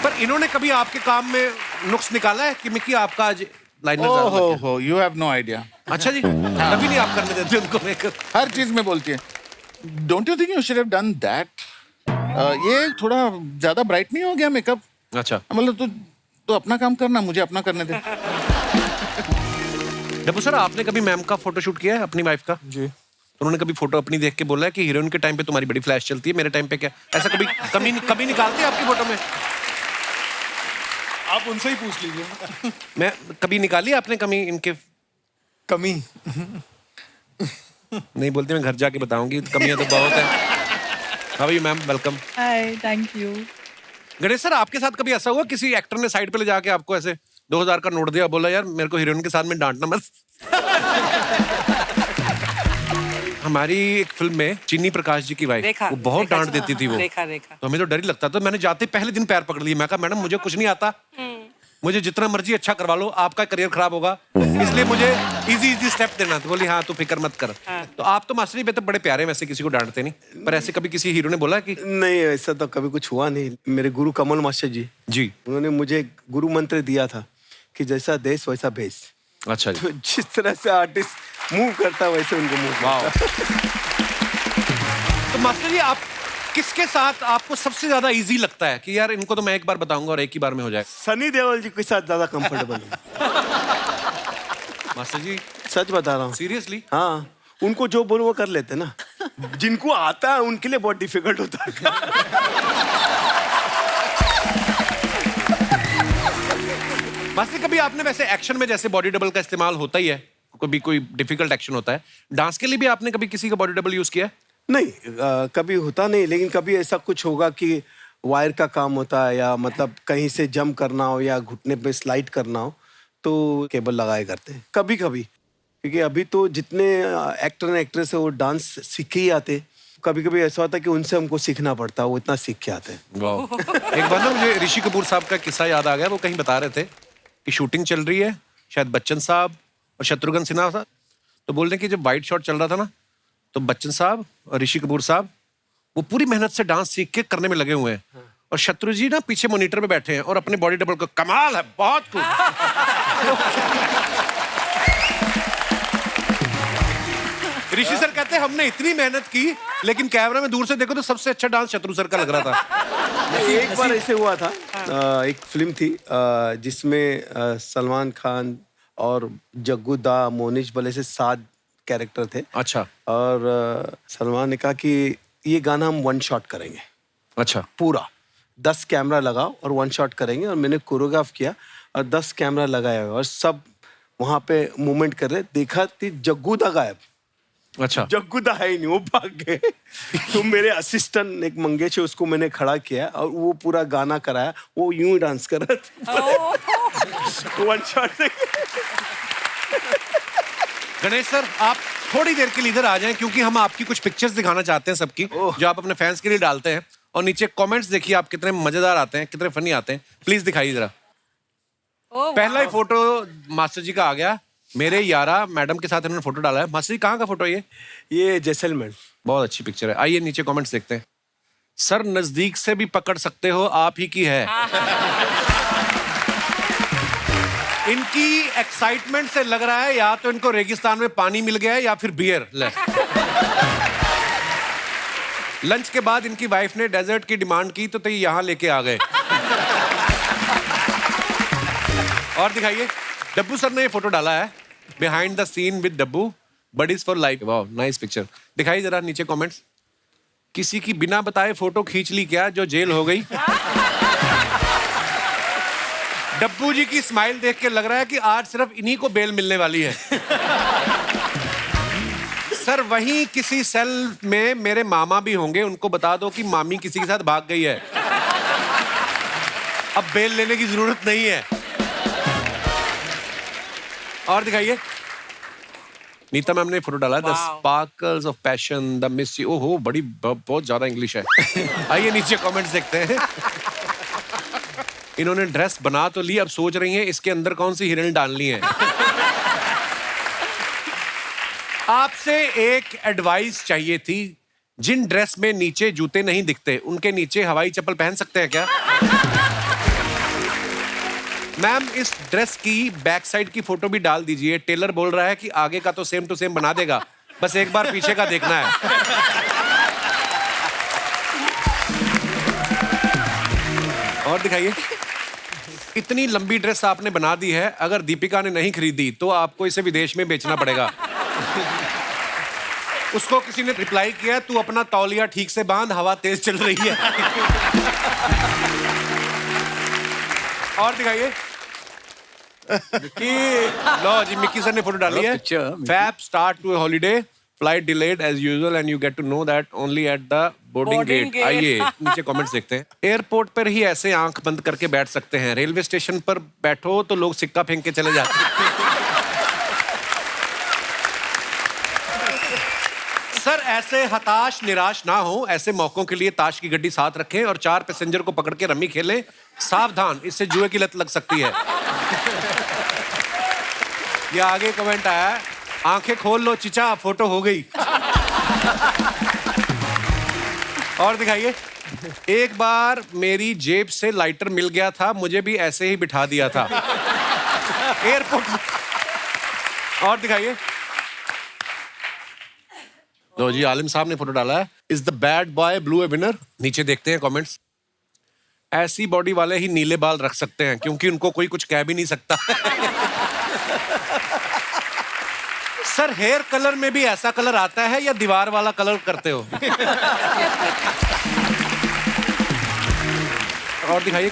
पर इन्होंने कभी आपके काम में नुक्स निकाला है कि मिक्की आपका आज लाइनर ज्यादा लग गया? हो, यू हैव नो आइडिया। अच्छा जी, कभी नहीं आप करने देते उनको मेकअप? हर चीज में बोलती है, don't you think you should have done that? ये थोड़ा ज्यादा ब्राइट नहीं हो गया मेकअप? अच्छा, मतलब तू अपना काम करना, मुझे अपना करने दे। डब्बू सर, आपने कभी मैम का फोटोशूट किया है अपनी वाइफ का? जी। उन्होंने कभी फोटो अपनी देख के बोला है कि हीरोइन के टाइम पे तुम्हारी बड़ी फ्लैश चलती है, मेरे टाइम पे क्या? ऐसा कभी निकालते हैं आपकी फोटो में? आप उनसे ही पूछ लीजिए। मैं कभी निकाली आपने कमी इनके? कमी नहीं बोलती, मैं घर जाके बताऊंगी, कमियां तो बहुत है। How are you ma'am? Welcome. Hi, thank you. Ganesh sir, आपके साथ कभी ऐसा हुआ किसी एक्टर ने साइड पे ले जाके आपको ऐसे 2000 का नोट दिया, बोला यार मेरे को हीरोइन के साथ में डांटना मत? हमारी एक फिल्म में चिन्नी प्रकाश जी की वाइफ, वो बहुत डांट देती थी वो, तो हमें तो डर ही लगता था। मैंने जाते पहले दिन पैर पकड़ लिए, मैं कहा मैडम मुझे कुछ नहीं आता, मुझे जितना मर्जी अच्छा करवा लो, आपका करियर खराब होगा, इसलिए मुझे इजी स्टेप देना। तो बोली हाँ तू फिक्र मत कर। तो आप तो मास्टर जी बेहतर बड़े प्यारे, वैसे किसी को डांटते नहीं, पर ऐसे कभी किसी हीरो ने बोला कि? नहीं, ऐसा तो कभी कुछ हुआ नहीं। मेरे गुरु कमल मास्टर जी, उन्होंने मुझे गुरु मंत्र दिया था कि जैसा देश वैसा भेष। अच्छा तो जिस तरह से आर्टिस्ट मूव करता है वैसे उनको मूव करता। तो मास्टर जी, आप किसके साथ आपको सबसे ज्यादा इजी लगता है कि यार इनको तो मैं एक बार बताऊंगा और एक ही बार में हो जाए? सनी देओल जी के साथ ज्यादा कंफर्टेबल है। मास्टर जी सच बता रहा हूँ, सीरियसली? हाँ, उनको जो बोलो वो कर लेते ना। जिनको आता है उनके लिए बहुत डिफिकल्ट होता है। मास्टर, कभी आपने वैसे एक्शन में, जैसे बॉडी डबल का इस्तेमाल होता ही है, कभी कोई डिफिकल्ट एक्शन होता है, डांस के लिए भी आपने कभी किसी का बॉडी डबल यूज किया है? नहीं, कभी होता नहीं, लेकिन कभी ऐसा कुछ होगा कि वायर का काम होता है, या मतलब कहीं से जंप करना हो या घुटने पे स्लाइड करना हो, तो केबल लगाए करते हैं कभी कभी। क्योंकि अभी तो जितने एक्टर एक्ट्रेस है वो डांस सीख के ही आते, कभी कभी ऐसा होता है कि उनसे हमको सीखना पड़ता है, वो इतना सीख के आते हैं। एक बार ना मुझे ऋषि कपूर साहब का किस्सा याद आ गया। वो कहीं बता रहे थे कि शूटिंग चल रही है, शायद बच्चन साहब और शत्रुघ्न सिन्हा था, तो बोल रहे कि जब वाइट शॉट चल रहा था ना, तो बच्चन साहब और ऋषि कपूर साहब वो पूरी मेहनत से डांस सीख के करने में लगे हुए हैं, और शत्रु जी ना पीछे मॉनिटर में बैठे हैं और अपने बॉडी डबल को, कमाल है, बहुत कुछ। ऋषि सर कहते हैं हमने इतनी मेहनत की, लेकिन कैमरा में दूर से देखो तो सबसे अच्छा डांस शत्रु सर का लग रहा था। एक बार ऐसे हुआ था, एक फिल्म थी जिसमें सलमान खान और जग्गू दा, मोनिश बले से 7 कैरेक्टर थे। अच्छा। और सलमान ने कहा कि ये गाना हम 1 शॉट करेंगे। अच्छा। पूरा 10 कैमरा लगाओ और 1 शॉट करेंगे, और मैंने कोरियोग्राफ किया और 10 कैमरा लगाया और सब वहाँ पे मूवमेंट कर रहे, देखा कि जग्गू दा गायब। अच्छा। जग्गू तो है ही नहीं, वो भाग गए। तो मेरे असिस्टेंट एक मंगेश है, उसको मैंने खड़ा किया और वो पूरा गाना कराया, वो यूं ही डांस कर रहा था। One shot. गणेश सर, आप थोड़ी देर के लिए इधर आ जाएं, क्योंकि हम आपकी कुछ पिक्चर्स दिखाना चाहते हैं सबकी, जो आप अपने फैंस के लिए डालते हैं। और नीचे कमेंट्स देखिए आप कितने मजेदार आते हैं, कितने फनी आते हैं। प्लीज दिखाइए जरा। पहला ही फोटो मास्टर जी का आ गया। मेरे यारा मैडम के साथ इन्होंने फोटो डाला है। मास्टर जी कहाँ का फोटो है ये जैसलमेर। बहुत अच्छी पिक्चर है। आइए नीचे कमेंट्स देखते हैं। सर नजदीक से भी पकड़ सकते हो, आप ही की है। इनकी एक्साइटमेंट से लग रहा है या तो इनको रेगिस्तान में पानी मिल गया है या फिर बियर। लंच के बाद इनकी वाइफ ने डेजर्ट की डिमांड की तो ये यहां लेके आ गए। और दिखाइए, डब्बू सर ने ये फोटो डाला है, behind the scene with Dabboo, buddies for life. वाह, नाइस पिक्चर। दिखाइए जरा नीचे कमेंट्स। किसी की बिना बताए फोटो खींच ली क्या, जो जेल हो गई। डब्बू जी की स्माइल देख के लग रहा है कि आज सिर्फ इन्हीं को बेल मिलने वाली है। सर वहीं किसी सेल में मेरे मामा भी होंगे, उनको बता दो कि मामी किसी के साथ भाग गई है, अब बेल लेने की जरूरत नहीं है। और दिखाइए, नीता मैम ने फोटो डाला है, the sparkles of passion, the mystery. ओहो, बड़ी बहुत ज्यादा इंग्लिश है। आइए नीचे कमेंट्स देखते हैं। इन्होंने ड्रेस बना तो ली, अब सोच रही हैं इसके अंदर कौन सी हिरन डालनी है। आपसे एक एडवाइस चाहिए थी। जिन ड्रेस में नीचे जूते नहीं दिखते, उनके नीचे हवाई चप्पल पहन सकते हैं क्या? मैम, इस ड्रेस की बैक साइड की फोटो भी डाल दीजिए। टेलर बोल रहा है कि आगे का तो सेम टू सेम बना देगा, बस एक बार पीछे का देखना है। और दिखाइए, इतनी लंबी ड्रेस आपने बना दी है, अगर दीपिका ने नहीं खरीदी तो आपको इसे विदेश में बेचना पड़ेगा। उसको किसी ने रिप्लाई किया, तू अपना तौलिया ठीक से बांध, हवा तेज चल रही है। और दिखाइए, लो जी, मिक्की सर ने फोटो डाली है। Fab start to holiday, flight delayed as usual and you get to know that only at the boarding gate. आइए नीचे कमेंट्स देखते हैं। एयरपोर्ट पर ही ऐसे आंख बंद करके बैठ सकते हैं, रेलवे स्टेशन पर बैठो तो लोग सिक्का फेंक के चले जाते हैं। सर ऐसे हताश निराश ना हो, ऐसे मौकों के लिए ताश की गड्डी साथ रखें और 4 पैसेंजर को पकड़ के रम्मी खेलें। सावधान, इससे जुए की लत लग सकती है। ये आगे कमेंट आया है, आंखें खोल लो चिचा, फोटो हो गई। और दिखाइए, एक बार मेरी जेब से लाइटर मिल गया था, मुझे भी ऐसे ही बिठा दिया था एयरपोर्ट। और दिखाइए, लो जी, आलिम साहब ने फोटो डाला है, is the bad boy blue A winner. नीचे देखते हैं कमेंट्स। ऐसी बॉडी वाले ही नीले बाल रख सकते हैं, क्योंकि उनको कोई कुछ कह भी नहीं सकता। सर हेयर कलर में भी ऐसा कलर आता है या दीवार वाला कलर करते हो? और दिखाइए,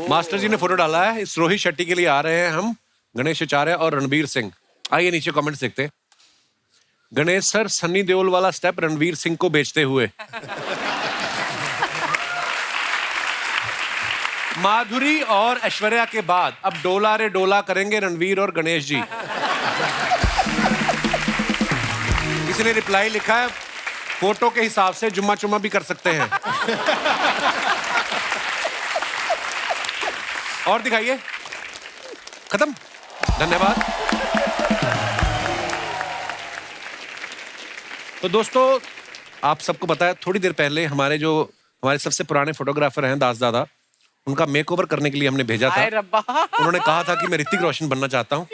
मास्टर जी ने फोटो डाला है, इस रोहित शेट्टी के लिए आ रहे हैं हम, गणेश आचार्य और रणवीर सिंह। आइए नीचे कमेंट्स देखते हैं। गणेश सर, सन्नी देओल वाला स्टेप रणवीर सिंह को बेचते हुए। माधुरी और ऐश्वर्या के बाद अब डोला रे डोला करेंगे रणवीर और गणेश जी। किसी ने रिप्लाई लिखा है, फोटो के हिसाब से जुम्मा चुम्मा भी कर सकते हैं। और दिखाइए, खत्म, धन्यवाद। तो दोस्तों, आप सबको पता है, थोड़ी देर पहले हमारे सबसे पुराने फोटोग्राफर हैं दास दादा, उनका मेकओवर करने के लिए हमने भेजा था। उन्होंने कहा था कि मैं ऋतिक रोशन बनना चाहता हूँ।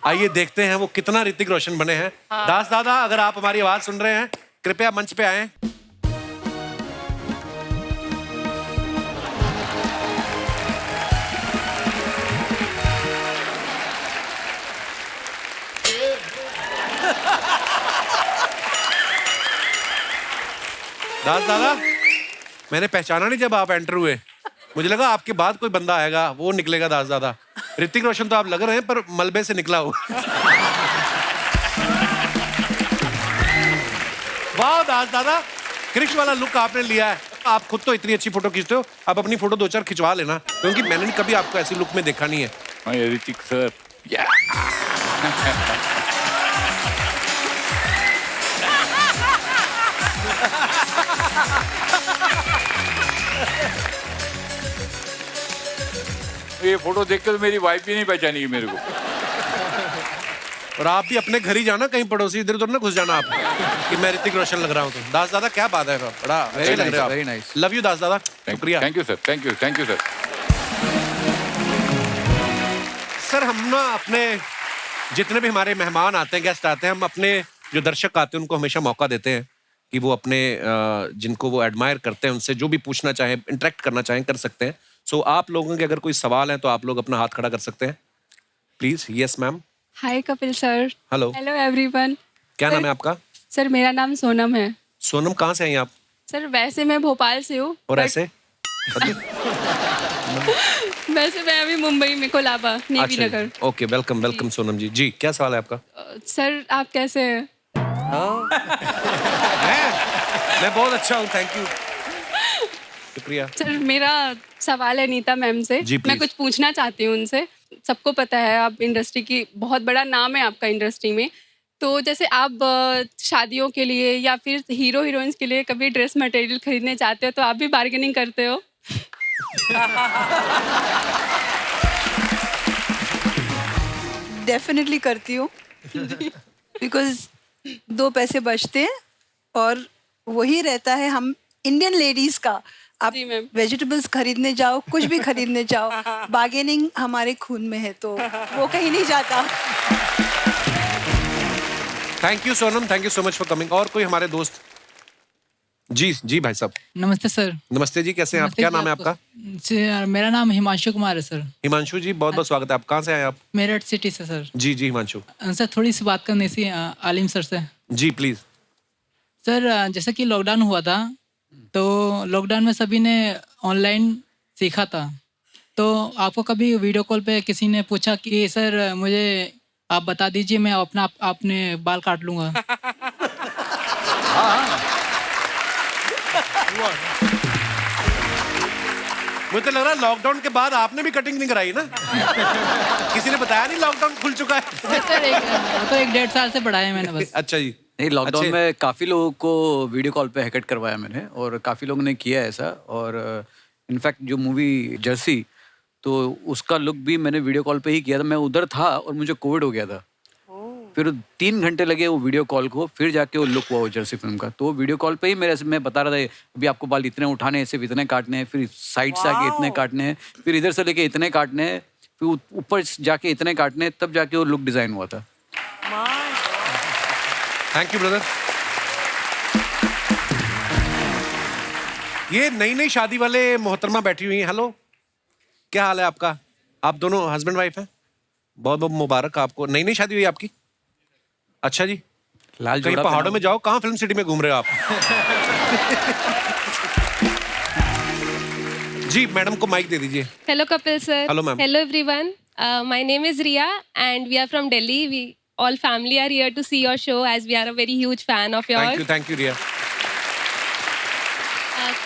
आइए देखते हैं वो कितना ऋतिक रोशन बने हैं। दास दादा, अगर आप हमारी आवाज सुन रहे हैं, कृपया मंच पे आएं। दास दादा, मैंने पहचाना नहीं जब आप एंटर हुए, मुझे लगा आपके बाद कोई बंदा आएगा, वो निकलेगा दास दादा। ऋतिक रोशन तो आप लग रहे हैं, पर मलबे से निकला हो। वाह दास दादा, क्रिश वाला लुक आपने लिया है। आप खुद तो इतनी अच्छी फोटो खींचते हो, आप अपनी फोटो 2-4 खिंचवा लेना, क्योंकि मैंने कभी आपको ऐसी लुक में देखा नहीं है। हाँ ऋतिक सर, ये फोटो देख के तो मेरी वाइफ भी नहीं पहचानेगी मेरे को। और आप भी अपने घर ही जाना, कहीं पड़ोसी इधर उधर ना घुस जाना आप कि मैं ऋतिक रोशन लग रहा हूँ। तो दास दादा क्या बात है, बड़ा वेरी लग रहे हो वेरी आप। नाइस। लव यू दास दादा, शुक्रिया। Thank you sir, thank you sir. Sir हम ना अपने जितने भी हमारे मेहमान आते हैं, गेस्ट आते हैं, हम अपने जो दर्शक आते हैं उनको हमेशा मौका देते हैं कि वो अपने जिनको वो एडमायर करते हैं उनसे जो भी पूछना चाहें, इंटरेक्ट करना चाहें, कर सकते हैं। सो आप लोगों के अगर कोई सवाल है तो आप लोग अपना हाथ खड़ा कर सकते हैं please. Yes ma'am. Hi Kapil sir. Hello. Hello everyone. क्या नाम है आपका? सर मेरा नाम सोनम है। सोनम, कहाँ से हैं आप? सर वैसे मैं भोपाल से हूँ। और ऐसे? वैसे मैं अभी मुंबई में कोलाबा नेवी नगर। ओके, वेलकम वेलकम सोनम जी। जी क्या सवाल है आपका? सर आप कैसे हैं? मैं बहुत अच्छा हूँ, थैंक यू, शुक्रिया। सर मेरा सवाल है नीता मैम से। जी, मैं कुछ पूछना चाहती हूँ उनसे। सबको पता है आप इंडस्ट्री की, बहुत बड़ा नाम है आपका इंडस्ट्री में, तो जैसे आप शादियों के लिए या फिर हीरो हीरोइंस के लिए कभी ड्रेस मटेरियल खरीदने जाते हो तो आप भी बार्गेनिंग करते हो? डेफिनेटली करती हूँ, बिकॉज 2 पैसे बचते हैं और वही रहता है हम इंडियन लेडीज का। आप वेजिटेबल्स खरीदने जाओ, कुछ भी खरीदने जाओ, बार्गेनिंग हमारे खून में है, तो वो कहीं नहीं जाता। Thank you Sonam, thank you so much for coming. और कोई हमारे दोस्त? जी जी भाई साहब। नमस्ते सर। नमस्ते जी, कैसे हैं आप? क्या नाम है आपका? मेरा नाम हिमांशु कुमार है सर। हिमांशु जी, बहुत बहुत स्वागत है। आप कहाँ से आए आप? मेरठ सिटी से सर। जी जी हिमांशु। सर थोड़ी सी बात करनी थी आलिम सर से। जी प्लीज। सर जैसे कि लॉकडाउन हुआ था, तो लॉकडाउन में सभी ने ऑनलाइन सीखा था, तो आपको कभी वीडियो कॉल पे किसी ने पूछा कि सर मुझे आप बता दीजिए, मैं अपने बाल काट लूंगा? मुझे तो लग रहा है लॉकडाउन के बाद आपने भी कटिंग नहीं कराई ना? किसी ने बताया नहीं लॉकडाउन खुल चुका है? सर तो 1-1.5 साल से बढ़ाया मैंने बस। अच्छा जी। नहीं, लॉकडाउन में काफ़ी लोगों को वीडियो कॉल पे हेकट करवाया मैंने, और काफ़ी लोगों ने किया ऐसा। और इनफैक्ट जो मूवी जर्सी, तो उसका लुक भी मैंने वीडियो कॉल पे ही किया था। मैं उधर था और मुझे कोविड हो गया था, फिर 3 घंटे लगे वो वीडियो कॉल को, फिर जाके वो लुक हुआ वो जर्सी फिल्म का। तो वो वीडियो कॉल पे ही मैं बता रहा था, अभी आपको बाल इतने उठाने हैं, सिर्फ इतने काटने हैं, फिर साइड से आके इतने काटने हैं, फिर इधर से लेके इतने काटने हैं, फिर ऊपर जाके इतने काटने हैं, तब जाके वो लुक डिजाइन हुआ था। Thank you brother. ये नई नई शादी वाले मोहतरमा बैठी हुई हैं। हेलो, क्या हाल है आपका? आप दोनों हस्बैंड वाइफ हैं? बहुत बहुत मुबारक आपको। नई नई शादी हुई आपकी? अच्छा जी। लाल कहीं पहाड़ों में जाओ, कहाँ फिल्म सिटी में घूम रहे हो आप? जी मैडम को माइक दे दीजिए। Hello Kapil sir. Hello ma'am. Hello everyone, my name is Riya and we are from Delhi. We all family are here to see your show as we are a very huge fan of yours. Thank you Riya.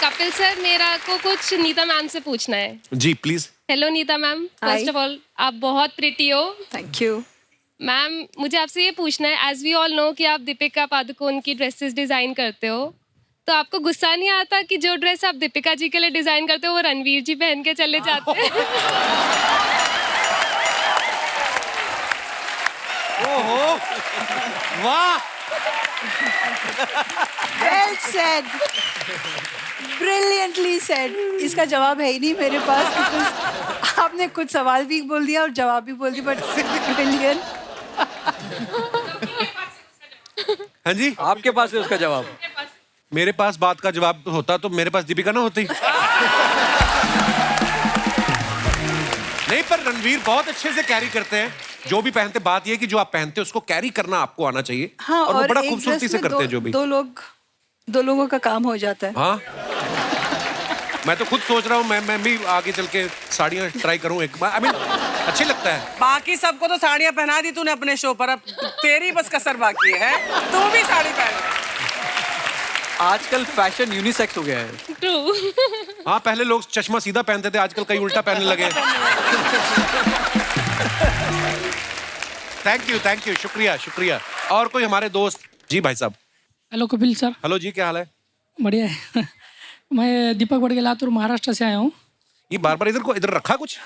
Kapil sir, मेरा को कुछ Neeta ma'am से पूछना है। जी please. Hello Neeta ma'am, first of all आप बहुत pretty हो। Thank you ma'am. मुझे आपसे ये पूछना है, एज वी ऑल नो कि आप दीपिका पादुकोण की ड्रेसेस डिजाइन करते हो, तो आपको गुस्सा नहीं आता कि जो ड्रेस आप दीपिका जी के लिए डिजाइन करते हो वो रणवीर जी पहन के चले जाते हैं? ओहो, वाह, वेल सेड, ब्रिलियंटली सेड। इसका जवाब है ही नहीं मेरे पास, because आपने कुछ सवाल भी बोल दिया और जवाब भी बोल दिया, बट ब्रिलियंट। हाँ जी, आपके पास है उसका जवाब? मेरे पास बात का जवाब होता तो मेरे पास दीपिका ना होती। नहीं, पर रणवीर बहुत अच्छे से कैरी करते हैं जो भी पहनते। बात ये कि जो आप पहनते हैं उसको कैरी करना आपको आना चाहिए। हाँ, और वो बड़ा एक खूबसूरती से करते हैं जो भी। दो लोगों का काम हो जाता है। हाँ, मैं तो खुद सोच रहा हूँ मैं भी आगे चल के साड़ियाँ ट्राई करूँ एक बार। I mean, अच्छी लगता है। बाकी सबको तो साड़ियाँ पहना दी तूने अपने शो पर, अब तेरी बस कसर बाकी है, तू भी साड़ी पहन। आजकल फैशन यूनिसेक्स हो गया है। ट्रू। हाँ, पहले लोग चश्मा सीधा पहनते थे, आजकल कई उल्टा पहनने लगे। थैंक यू, शुक्रिया शुक्रिया। और कोई हमारे दोस्त? जी भाई साहब। Hello Kapil sir. हेलो जी, क्या हाल है? बढ़िया है। मैं दीपक बड़गे लातूर महाराष्ट्र से आया हूँ। ये बार बार इधर रखा कुछ?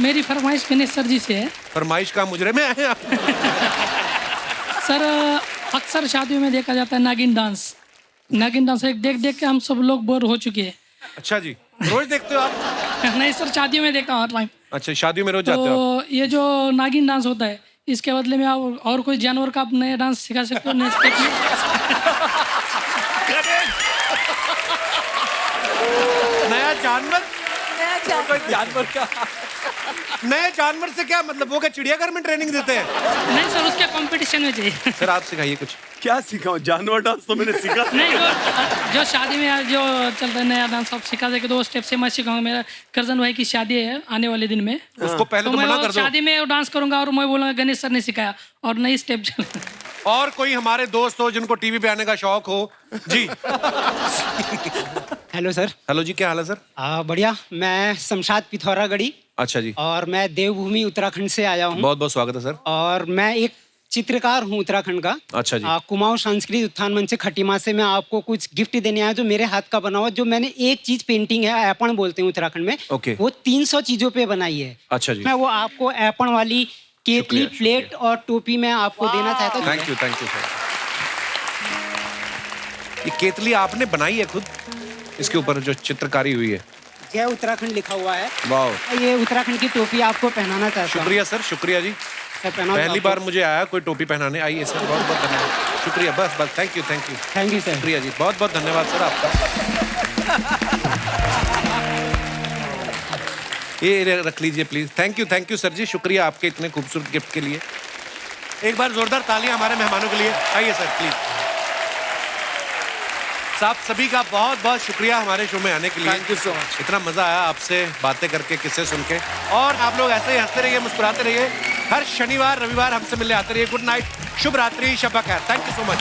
मेरी फरमाइश गणेश सर जी से है। फरमाइश का मुजरे में आए आप? सर अक्सर शादियों में देखा जाता है नागिन डांस। नागिन डांस एक देख देख के हम सब लोग बोर हो चुके हैं। अच्छा जी, रोज देखते हो आप? नहीं सर, शादियों में देखा हूँ हर टाइम। अच्छा, शादियों में रोज जाते हो आप? तो ये जो नागिन डांस होता है, इसके बदले में आप और कोई जानवर का आप नया डांस सिखा सकते हो, नए स्टेप में। नया जानवर? कोई जानवर का? नए जानवर से क्या मतलब? वो क्या चिड़ियाघर में ट्रेनिंग देते हैं? नहीं सर, उसके कंपटीशन में चाहिए। सर आप सिखाइए कुछ। क्या सिखाऊं? जानवर डांस तो मैंने सीखा नहीं, जो शादी में जो चलता है नया डांस, आप सिखा देंगे। 2 स्टेप से मैं सिखाऊंगा। मेरा करजन भाई की शादी है आने वाले दिन में। उसको पहले तो मैं मना कर दो। शादी में डांस करूंगा और मैं बोलूंगा गणेश सर ने सिखाया और नई स्टेप चल। और कोई हमारे दोस्त हो जिनको टीवी पे आने का शौक हो? जी। Hello sir. हेलो जी, क्या हाल है सर? बढ़िया। मैं शमशाद पिथौरागढ़ी। अच्छा जी। और मैं देवभूमि उत्तराखंड से आया हूँ। बहुत बहुत स्वागत है सर। और मैं एक चित्रकार हूँ उत्तराखंड का। अच्छा जी। कुमाऊं सांस्कृतिक उत्थान मंच से खटीमा से मैं आपको कुछ गिफ्ट देने आया, जो मेरे हाथ का बना हुआ। जो मैंने एक चीज पेंटिंग है, ऐपण बोलते हैं उत्तराखंड में। ओके। वो 300 चीजों पे बनाई है। अच्छा जी। मैं वो आपको ऐपण वाली केतली, प्लेट और टोपी में आपको देना चाहता हूँ। Thank you sir. ये केतली आपने बनाई है खुद? इसके ऊपर जो चित्रकारी हुई है, जय उत्तराखंड लिखा हुआ है। वाह। ये उत्तराखंड की टोपी आपको पहनाना चाहता हूँ। शुक्रिया सर, शुक्रिया जी। पहली बार मुझे आया कोई टोपी पहनाने। आइए सर, बहुत बहुत धन्यवाद, शुक्रिया। बस थैंक यू सर। शुक्रिया जी, बहुत बहुत धन्यवाद सर आपका। ये रख लीजिए प्लीज। थैंक यू सर जी, शुक्रिया आपके इतने खूबसूरत गिफ्ट के लिए। एक बार जोरदार तालियां हमारे मेहमानों के लिए। आइए सर प्लीज। साहब सभी का बहुत बहुत शुक्रिया हमारे शो में आने के लिए। Thank you so much. इतना मजा आया आपसे बातें करके, किस्से सुन के। और आप लोग ऐसे ही हंसते रहिए, मुस्कुराते रहिए। हर शनिवार रविवार हमसे मिलने आते रहिए। गुड नाइट, शुभ रात्रि, शब बखैर। Thank you so much.